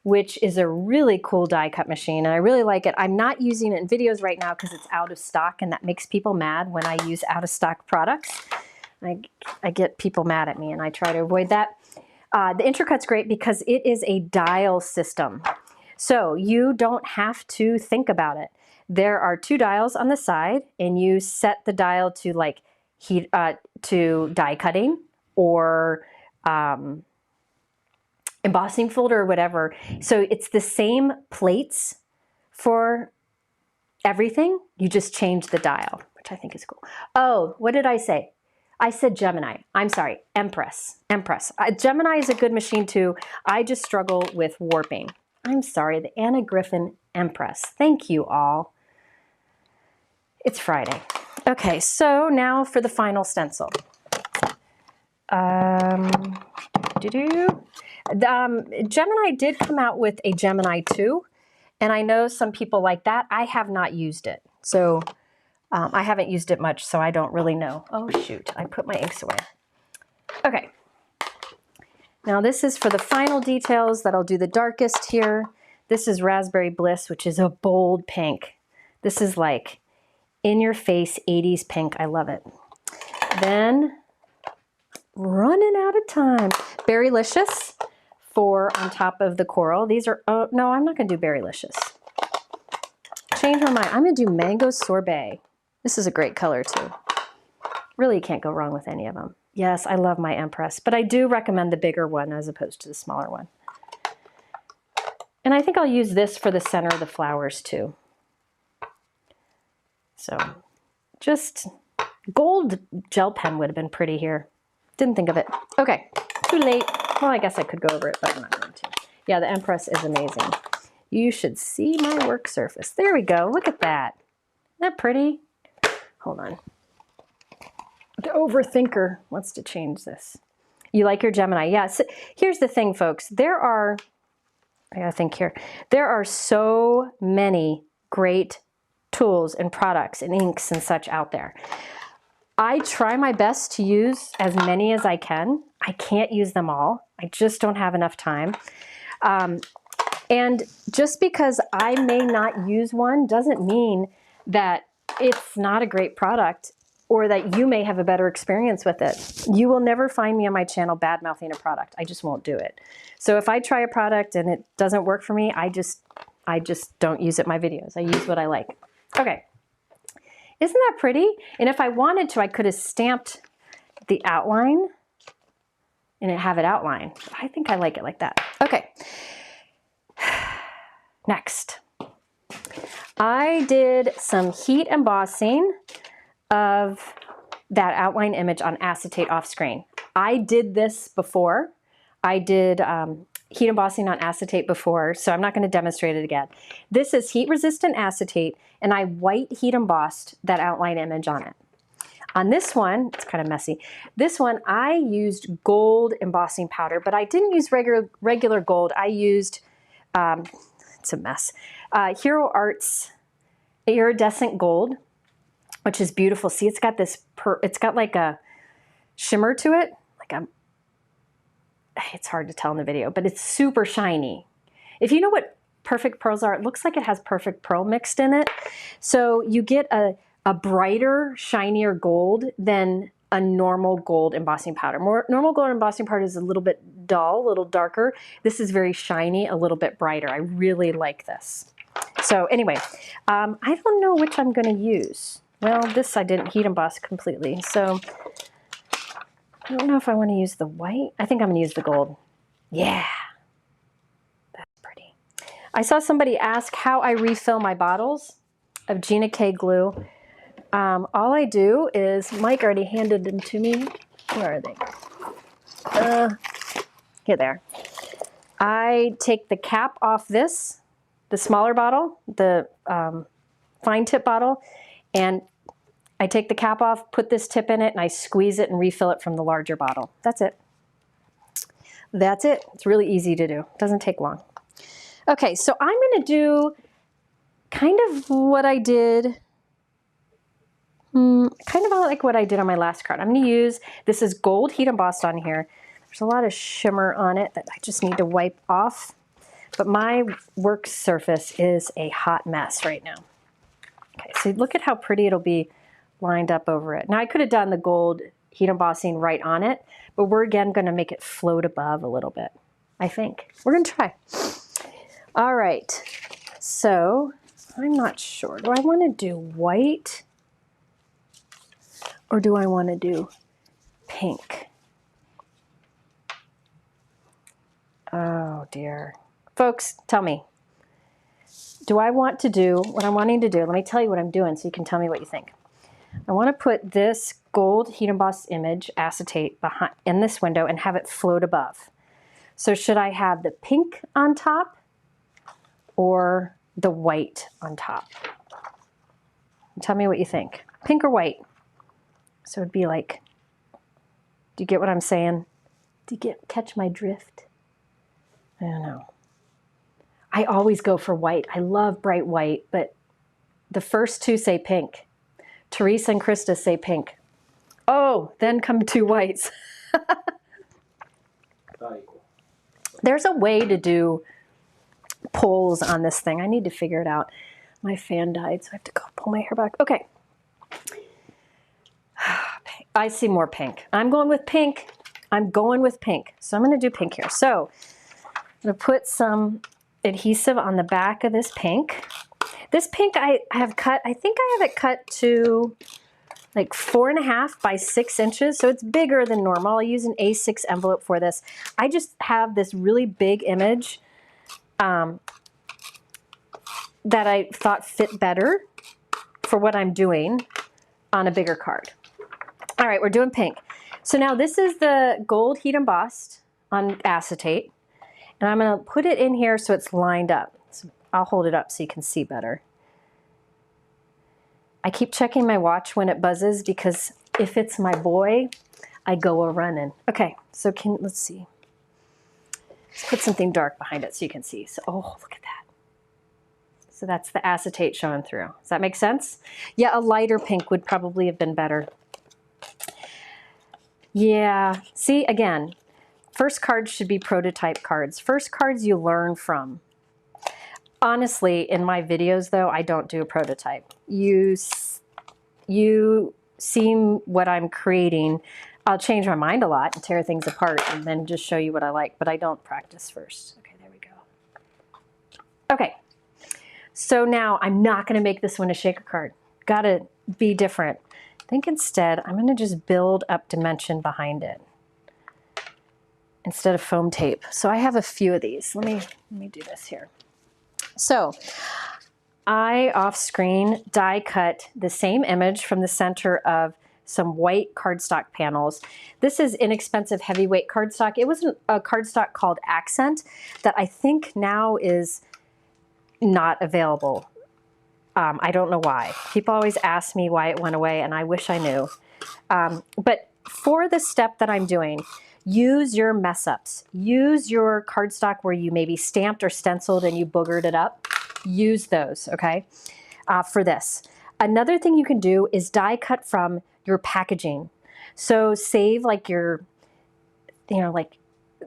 which is a really cool die cut machine, and I really like it. I'm not using it in videos right now because it's out of stock, and that makes people mad when I use out of stock products. I get people mad at me, and I try to avoid that. The Intricut's great because it is a dial system. So you don't have to think about it. There are 2 dials on the side, and you set the dial to like heat, to die cutting or embossing folder or whatever. So it's the same plates for everything. You just change the dial, which I think is cool. Oh, what did I say? I said Gemini. I'm sorry, Empress. Gemini is a good machine too. I just struggle with warping. I'm sorry, the Anna Griffin Empress. Thank you all. It's Friday. Okay, so now for the final stencil. Gemini did come out with a Gemini 2, and I know some people like that. I have not used it, so I haven't used it much, so I don't really know. Oh shoot, I put my inks away. Okay, now this is for the final details that I'll do the darkest here. This is Raspberry Bliss, which is a bold pink. This is like in your face 80s pink. I love it. Then, running out of time, Berrylicious for on top of the coral. These are, oh no, I'm not gonna do Berrylicious. Change my mind, I'm gonna do Mango Sorbet. This is a great color too. Really can't go wrong with any of them. Yes, I love my Empress, but I do recommend the bigger one as opposed to the smaller one. And I think I'll use this for the center of the flowers too. So just gold gel pen would have been pretty here. Didn't think of it. Okay, too late. Well, I guess I could go over it, but I'm not going to. Yeah, the Empress is amazing. You should see my work surface. There we go. Look at that. Isn't that pretty? Hold on. The overthinker wants to change this. You like your Gemini? Yeah. So here's the thing, folks. There are, I gotta think here. There are so many great tools and products and inks and such out there. I try my best to use as many as I can. I can't use them all. I just don't have enough time. And just because I may not use one doesn't mean that it's not a great product or that you may have a better experience with it. You will never find me on my channel bad-mouthing a product. I just won't do it. So if I try a product and it doesn't work for me, I just don't use it in my videos. I use what I like. Okay. Isn't that pretty? And if I wanted to, I could have stamped the outline and have it outlined. I think I like it like that. Okay. Next. I did some heat embossing of that outline image on acetate off screen. I did this before. I did heat embossing on acetate before, so I'm not going to demonstrate it again. This is heat resistant acetate, and I white heat embossed that outline image on it. On this one, it's kind of messy. This one, I used gold embossing powder, but I didn't use regular gold. I used, it's a mess, Hero Arts Iridescent Gold, which is beautiful. See, it's got this, it's got like a shimmer to it, like a, it's hard to tell in the video, but it's super shiny. If you know what perfect pearls are, it looks like it has perfect pearl mixed in it. So you get a brighter, shinier gold than a normal gold embossing powder. Normal gold embossing powder is a little bit dull, a little darker. This is very shiny, a little bit brighter. I really like this. So anyway, I don't know which I'm going to use. Well, this I didn't heat emboss completely, so I don't know if I want to use the white. I think I'm going to use the gold. Yeah, that's pretty. I saw somebody ask how I refill my bottles of Gina K glue. All I do is, Mike already handed them to me. Where are they? Here they are. I take the cap off this, the smaller bottle, the fine tip bottle, and I take the cap off, put this tip in it, and I squeeze it and refill it from the larger bottle. That's it. That's it. It's really easy to do. It doesn't take long. Okay, so I'm going to do kind of what I did, kind of like what I did on my last card. I'm going to use, this is gold heat embossed on here. There's a lot of shimmer on it that I just need to wipe off. but my work surface is a hot mess right now. Okay, so look at how pretty it'll be lined up over it. Now I could have done the gold heat embossing right on it, but we're again gonna make it float above a little bit, I think. We're gonna try. All right, so I'm not sure. Do I wanna do white or do I wanna do pink? Oh dear. Folks, tell me. Do I want to do what I'm wanting to do? Let me tell you what I'm doing so you can tell me what you think. I want to put this gold heat embossed image acetate behind in this window and have it float above. So should I have the pink on top or the white on top? Tell me what you think. Pink or white? So it'd be like, do you get what I'm saying? Do you catch my drift? I don't know. I always go for white. I love bright white, but the first two say pink. Teresa and Krista say pink. Oh, then come two whites. About equal. There's a way to do pulls on this thing. I need to figure it out. My fan died, so I have to go pull my hair back. Okay. I see more pink. I'm going with pink. I'm going with pink. So I'm going to do pink here. So I'm going to put some adhesive on the back of this pink. This pink I have cut, I think I have it cut to like 4.5 by 6 inches. So it's bigger than normal. I use an A6 envelope for this. I just have this really big image that I thought fit better for what I'm doing on a bigger card. All right, we're doing pink. So now this is the gold heat embossed on acetate. And I'm going to put it in here so it's lined up. So I'll hold it up so you can see better. I keep checking my watch when it buzzes because if it's my boy, I go a-running. Okay, so let's see. Let's put something dark behind it so you can see. So, oh, look at that. So that's the acetate showing through. Does that make sense? Yeah, a lighter pink would probably have been better. Yeah, see, again, first cards should be prototype cards. First cards you learn from. Honestly, in my videos though, I don't do a prototype. You see what I'm creating. I'll change my mind a lot and tear things apart and then just show you what I like, but I don't practice first. Okay, there we go. Okay, so now I'm not gonna make this one a shaker card. Gotta be different. I think instead, I'm gonna just build up dimension behind it instead of foam tape. So I have a few of these. Let me do this here. So I off screen die cut the same image from the center of some white cardstock panels. This is inexpensive heavyweight cardstock. It was a cardstock called Accent that I think now is not available. I don't know why. People always ask me why it went away and I wish I knew. But for the step that I'm doing, use your mess ups. Use your cardstock where you maybe stamped or stenciled and you boogered it up. Use those, okay, for this. Another thing you can do is die cut from your packaging. So save like your, like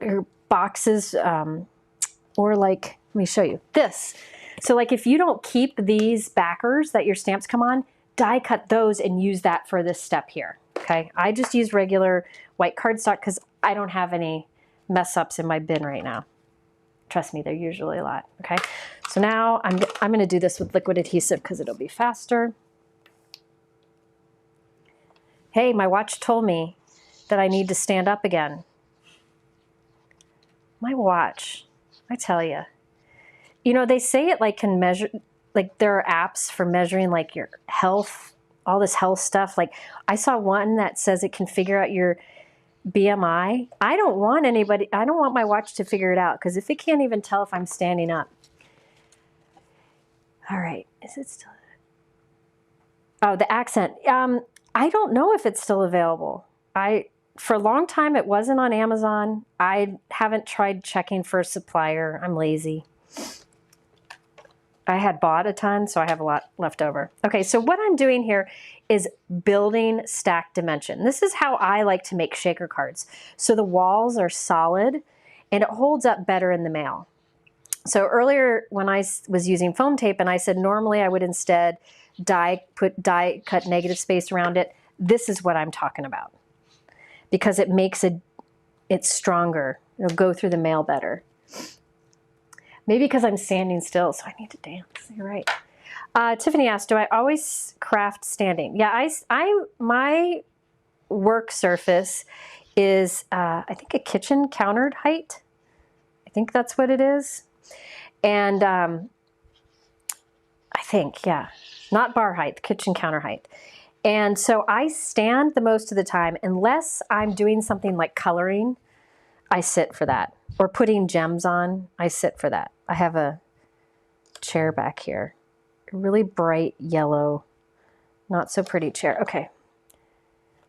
your boxes or like, let me show you this. So like if you don't keep these backers that your stamps come on, die cut those and use that for this step here, okay? I just use regular white cardstock because I don't have any mess ups in my bin right now. Trust me, they're usually a lot, okay? So now I'm gonna do this with liquid adhesive because it'll be faster. Hey, my watch told me that I need to stand up again. My watch, I tell you. You know, they say it like can measure, like there are apps for measuring like your health, all this health stuff. Like I saw one that says it can figure out your BMI. I don't want my watch to figure it out because if it can't even tell if I'm standing up. All right, is it still? Oh, the Accent. I don't know if it's still available. For a long time it wasn't on Amazon. I haven't tried checking for a supplier. I'm lazy. I had bought a ton, so I have a lot left over. Okay, so what I'm doing here is building stack dimension. This is how I like to make shaker cards. So the walls are solid and it holds up better in the mail. So earlier when I was using foam tape and I said normally I would instead put die cut negative space around it, this is what I'm talking about. Because it makes it stronger. It'll go through the mail better. Maybe because I'm standing still, so I need to dance. You're right. Tiffany asked, do I always craft standing? Yeah, my work surface is, I think, a kitchen countered height. I think that's what it is. And I think, yeah, not bar height, kitchen counter height. And so I stand the most of the time, unless I'm doing something like coloring, I sit for that. Or putting gems on, I sit for that. I have a chair back here, a really bright yellow, not so pretty chair. Okay,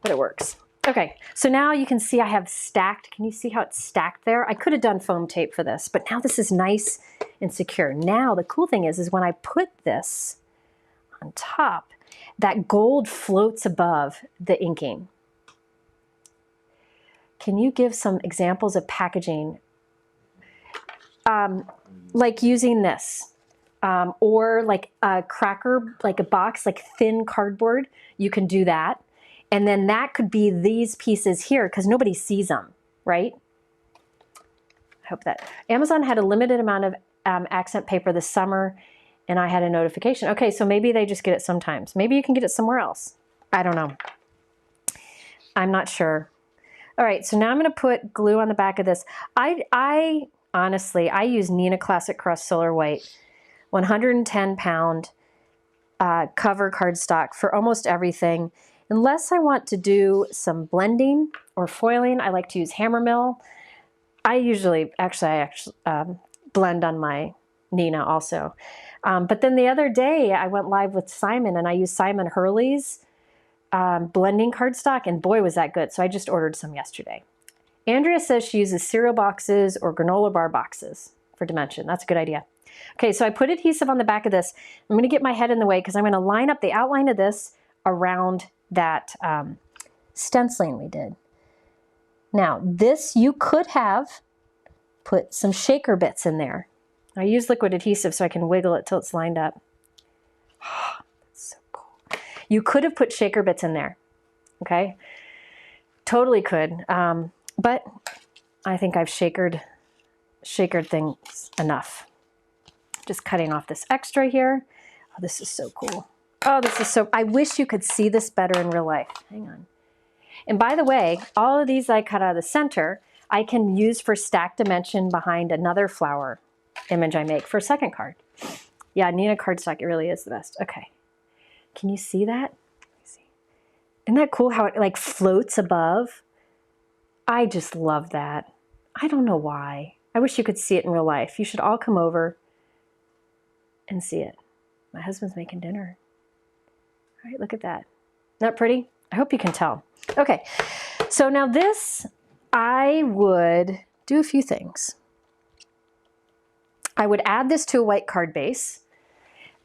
but it works. Okay, so now you can see I have stacked. Can you see how it's stacked there? I could have done foam tape for this, but now this is nice and secure. Now the cool thing is when I put this on top, that gold floats above the inking. Can you give some examples of packaging? Like using this, or like a cracker, like a box, like thin cardboard, you can do that. And then that could be these pieces here because nobody sees them, right? I hope that. Amazon had a limited amount of accent paper this summer and I had a notification. Okay, so maybe they just get it sometimes. Maybe you can get it somewhere else. I don't know. I'm not sure. All right, so now I'm gonna put glue on the back of this. I honestly, I use Neenah Classic Crust Solar White, 110 pound cover cardstock for almost everything. Unless I want to do some blending or foiling, I like to use Hammermill. I usually, I blend on my Neenah also. But then the other day I went live with Simon and I used Simon Hurley's blending cardstock, and boy was that good. So I just ordered some yesterday. Andrea says she uses cereal boxes or granola bar boxes for dimension. That's a good idea. Okay, so I put adhesive on the back of this. I'm gonna get my head in the way because I'm gonna line up the outline of this around that stenciling we did. Now this, you could have put some shaker bits in there. I use liquid adhesive so I can wiggle it till it's lined up. That's so cool. You could have put shaker bits in there, okay? Totally could, but I think I've shakered things enough. Just cutting off this extra here. Oh, this is so cool. Oh, this is so, I wish you could see this better in real life. Hang on. And by the way, all of these I cut out of the center, I can use for stack dimension behind another flower image I make for a second card. Yeah, Neenah cardstock, it really is the best. Okay. Can you see that? Let me see. Isn't that cool how it like floats above? I just love that. I don't know why. I wish you could see it in real life. You should all come over and see it. My husband's making dinner. All right, look at that. Isn't that pretty? I hope you can tell. Okay, so now this, I would do a few things. I would add this to a white card base.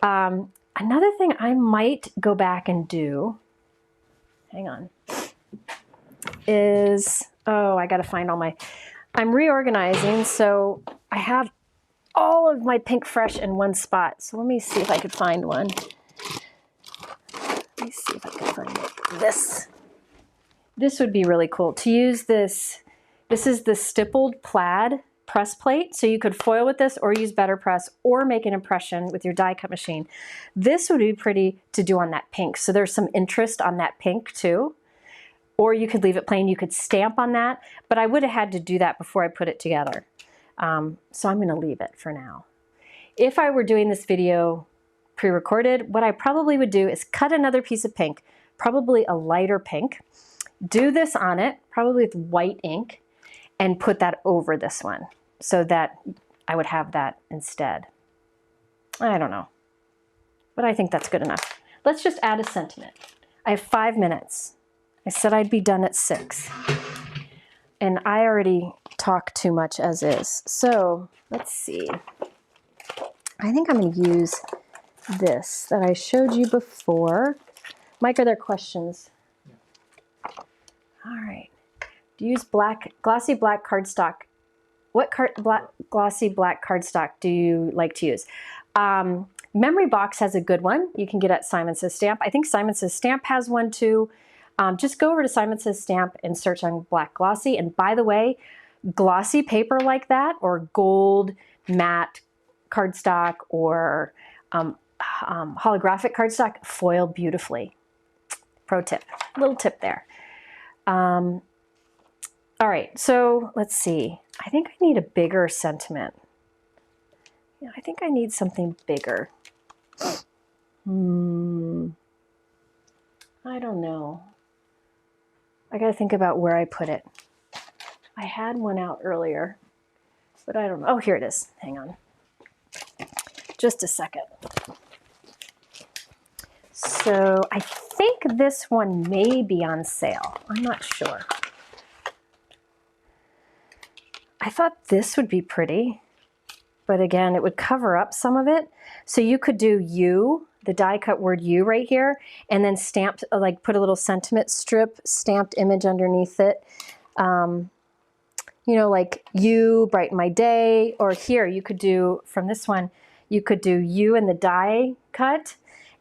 Another thing I might go back and do, hang on, is, oh, I gotta find all my, I'm reorganizing, so I have all of my Pinkfresh in one spot. So let me see if I could find one. Let me see if I can find it. This would be really cool to use this. This is the stippled plaid press plate. So you could foil with this or use betterpress or make an impression with your die cut machine. This would be pretty to do on that pink. So there's some interest on that pink too. Or you could leave it plain. You could stamp on that, but I would have had to do that before I put it together. So I'm gonna leave it for now. If I were doing this video pre-recorded, what I probably would do is cut another piece of pink, probably a lighter pink, do this on it, probably with white ink, and put that over this one so that I would have that instead. I don't know, but I think that's good enough. Let's just add a sentiment. I have 5 minutes. I said I'd be done at 6. And I already talk too much as is. So let's see. I think I'm gonna use this that I showed you before. Mike, are there questions? All right. Do you use glossy black cardstock what glossy black cardstock do you like to use? Memory Box has a good one. You can get at Simon Says Stamp. I think Simon Says Stamp has one too. Just go over to Simon Says Stamp and search on black glossy. And by the way, glossy paper like that, or gold matte cardstock, or holographic cardstock, foil beautifully. Pro tip, little tip there. All right, so let's see. I think I need a bigger sentiment. Yeah, I think I need something bigger. I don't know. I gotta think about where I put it. I had one out earlier, but I don't know. Oh, here it is. Hang on. Just a second. So I think this one may be on sale. I'm not sure. I thought this would be pretty, but again, it would cover up some of it. So you could do U, the die cut word U right here, and then stamp, like put a little sentiment strip, stamped image underneath it. You know, like you, brighten my day, or here you could do, from this one, you could do you in the die cut,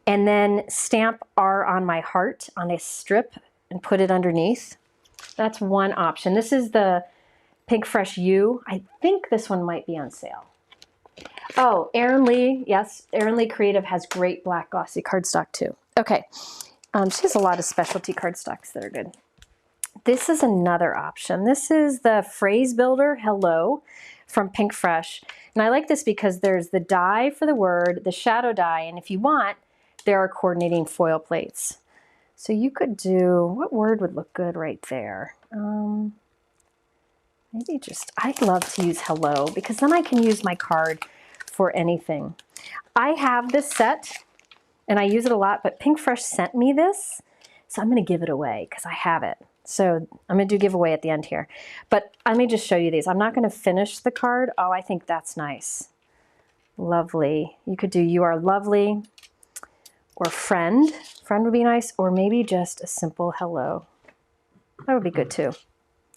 and then stamp R on my heart on a strip and put it underneath. That's one option. This is the Pinkfresh U. I think this one might be on sale. Oh, Erin Lee, yes, Erin Lee Creative has great black glossy cardstock too. Okay, she has a lot of specialty cardstocks that are good. This is another option. This is the Phrase Builder Hello from Pinkfresh. And I like this because there's the die for the word, the shadow die, and if you want, there are coordinating foil plates. So you could do, what word would look good right there? Maybe just, I'd love to use hello because then I can use my card for anything. I have this set and I use it a lot, but Pinkfresh sent me this, so I'm gonna give it away because I have it. So I'm gonna do giveaway at the end here. But let me just show you these. I'm not gonna finish the card. Oh, I think that's nice. Lovely. You could do you are lovely, or friend. Friend would be nice, or maybe just a simple hello. That would be good too.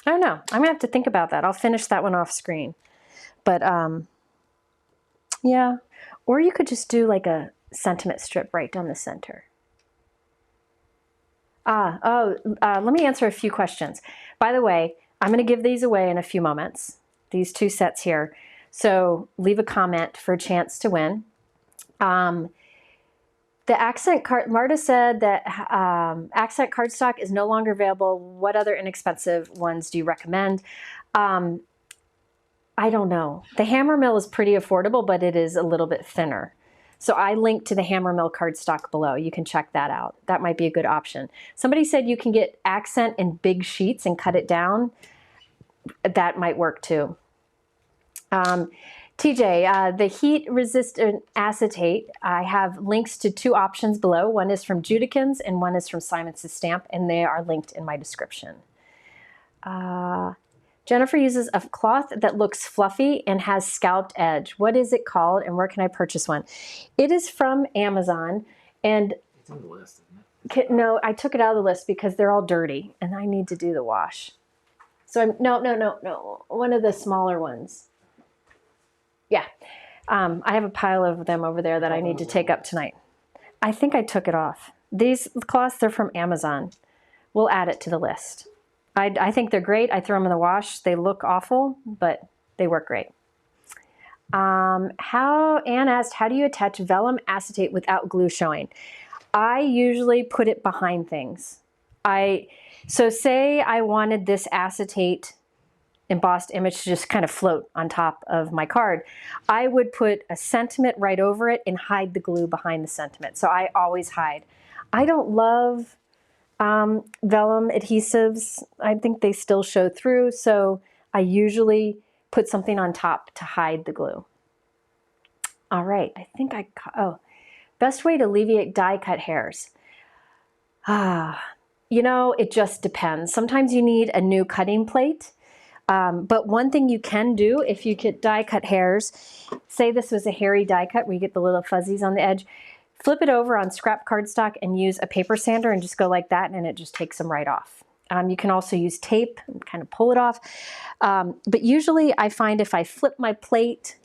I don't know. I'm gonna have to think about that. I'll finish that one off screen. But yeah. Or you could just do like a sentiment strip right down the center. Let me answer a few questions. By the way, I'm gonna give these away in a few moments. These two sets here. So leave a comment for a chance to win. The accent card, Marta said that accent cardstock is no longer available. What other inexpensive ones do you recommend? I don't know. The Hammermill is pretty affordable, but it is a little bit thinner. So I linked to the Hammermill cardstock below. You can check that out. That might be a good option. Somebody said you can get accent in big sheets and cut it down. That might work too. TJ, the heat-resistant acetate, I have links to two options below. One is from Judikins and one is from Simon Says Stamp, and they are linked in my description. Jennifer uses a cloth that looks fluffy and has scalloped edge. What is it called and where can I purchase one? It is from Amazon, and It's on the list, isn't it? no, I took it out of the list because they're all dirty and I need to do the wash. So no, one of the smaller ones. Yeah, I have a pile of them over there that I need to take up tonight. I think I took it off. These cloths, they're from Amazon. We'll add it to the list. I think they're great. I throw them in the wash. They look awful, but they work great. Anne asked, how do you attach vellum acetate without glue showing? I usually put it behind things. So say I wanted this acetate embossed image to just kind of float on top of my card. I would put a sentiment right over it and hide the glue behind the sentiment. So I always hide. I don't love vellum adhesives. I think they still show through, so I usually put something on top to hide the glue. All right, I think best way to alleviate die cut hairs. You know, it just depends. Sometimes you need a new cutting plate. But one thing you can do if you get die cut hairs, say this was a hairy die cut where you get the little fuzzies on the edge, flip it over on scrap cardstock and use a paper sander and just go like that and it just takes them right off. You can also use tape and kind of pull it off. But usually I find if I flip my plate,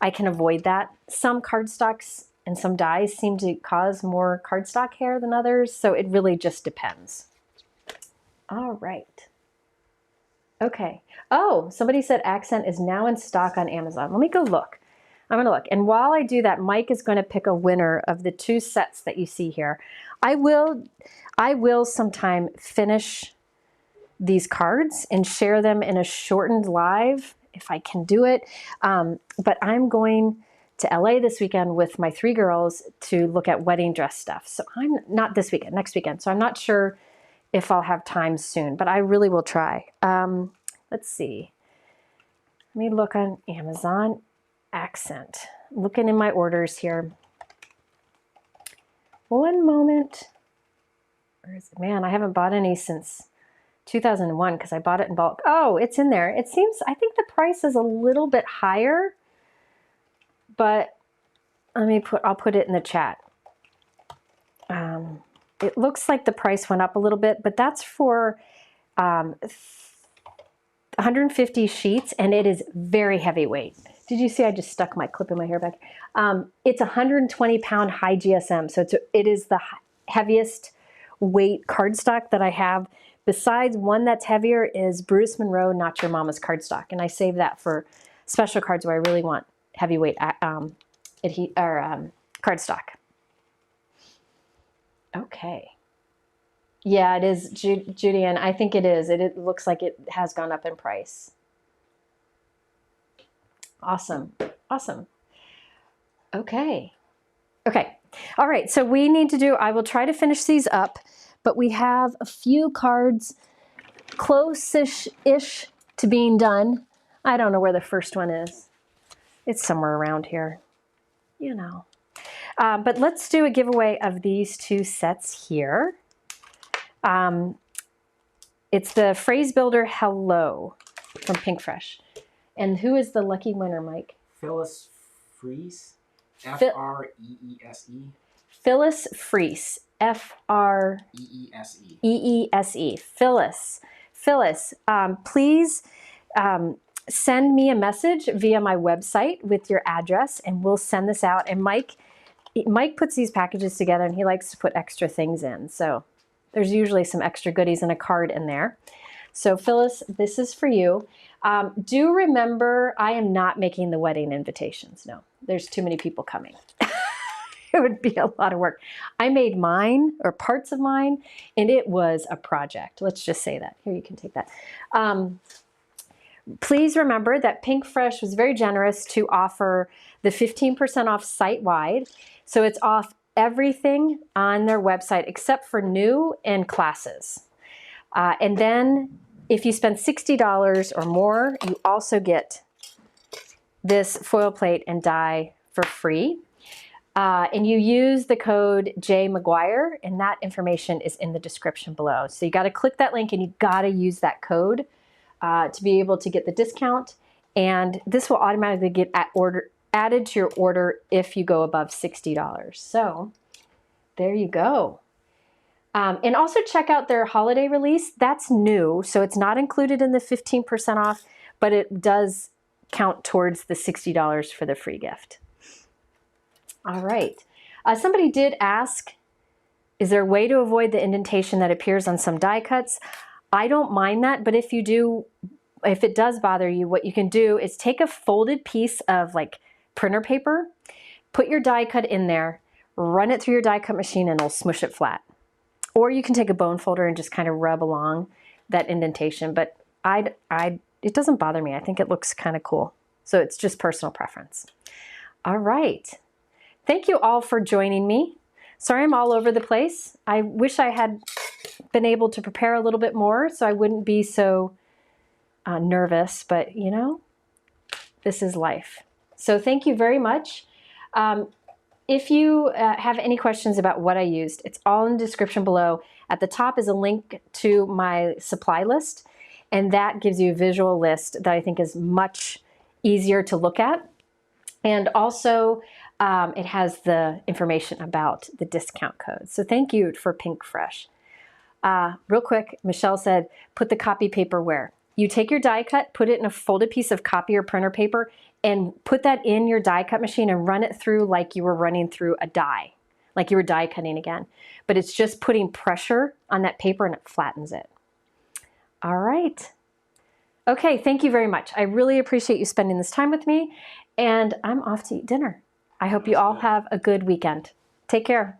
I can avoid that. Some cardstocks and some dyes seem to cause more cardstock hair than others, so it really just depends. All right. Okay. Oh, somebody said Accent is now in stock on Amazon. Let me go look. I'm going to look. And while I do that, Mike is going to pick a winner of the 2 sets that you see here. I will sometime finish these cards and share them in a shortened live if I can do it. But I'm going to LA this weekend with my 3 girls to look at wedding dress stuff. So I'm not this weekend, next weekend. So I'm not sure if I'll have time soon, but I really will try. Let's see. Let me look on Amazon. Accent. Looking in my orders here. One moment. Where is it? Man, I haven't bought any since 2001 because I bought it in bulk. Oh, it's in there. It seems, I think the price is a little bit higher, but I'll put it in the chat. It looks like the price went up a little bit, but that's for 150 sheets, and it is very heavyweight. Did you see I just stuck my clip in my hair back? It's 120-pound high GSM, so it is the heaviest weight cardstock that I have. Besides, one that's heavier is Bruce Monroe Not Your Mama's cardstock, and I save that for special cards where I really want heavyweight cardstock. Okay. Yeah, it is, Judian. I think it is. It looks like it has gone up in price. Awesome. Awesome. Okay. Okay. All right. So we need to I will try to finish these up, but we have a few cards close-ish to being done. I don't know where the first one is. It's somewhere around here, you know. But let's do a giveaway of these 2 sets here. It's the Phrase Builder Hello from Pinkfresh. And who is the lucky winner, Mike? Phyllis Freese. F-R-E-E-S-E. Phyllis Freese. E-E-S-E. E-E-S-E. Phyllis. Phyllis, please send me a message via my website with your address, and we'll send this out. And Mike puts these packages together, and he likes to put extra things in. So there's usually some extra goodies and a card in there. So Phyllis, this is for you. Do remember, I am not making the wedding invitations. No, there's too many people coming. It would be a lot of work. I made mine, or parts of mine, and it was a project. Let's just say that. Here, you can take that. Please remember that Pinkfresh was very generous to offer the 15% off site-wide. So it's off everything on their website except for new and classes. And then if you spend $60 or more, you also get this foil plate and die for free. And you use the code McGuire, and that information is in the description below. So you got to click that link, and you got to use that code to be able to get the discount. And this will automatically get added to your order if you go above $60. So there you go. And also check out their holiday release. That's new, so it's not included in the 15% off, but it does count towards the $60 for the free gift. All right. Somebody did ask, is there a way to avoid the indentation that appears on some die cuts? I don't mind that, but if it does bother you, what you can do is take a folded piece of like printer paper, put your die cut in there, run it through your die cut machine, and it'll smush it flat. Or you can take a bone folder and just kind of rub along that indentation, but it doesn't bother me. I think it looks kind of cool. So it's just personal preference. All right. Thank you all for joining me. Sorry I'm all over the place. I wish I had been able to prepare a little bit more so I wouldn't be so nervous, but you know, this is life. So thank you very much. If you have any questions about what I used, it's all in the description below. At the top is a link to my supply list, and that gives you a visual list that I think is much easier to look at. And also, it has the information about the discount code. So thank you for Pinkfresh. Real quick, Michelle said, put the copy paper where? You take your die cut, put it in a folded piece of copy or printer paper, and put that in your die cut machine and run it through like you were running through a die, like you were die cutting again. But it's just putting pressure on that paper and it flattens it. All right. Okay, thank you very much. I really appreciate you spending this time with me, and I'm off to eat dinner. I hope you all have a good weekend. Take care.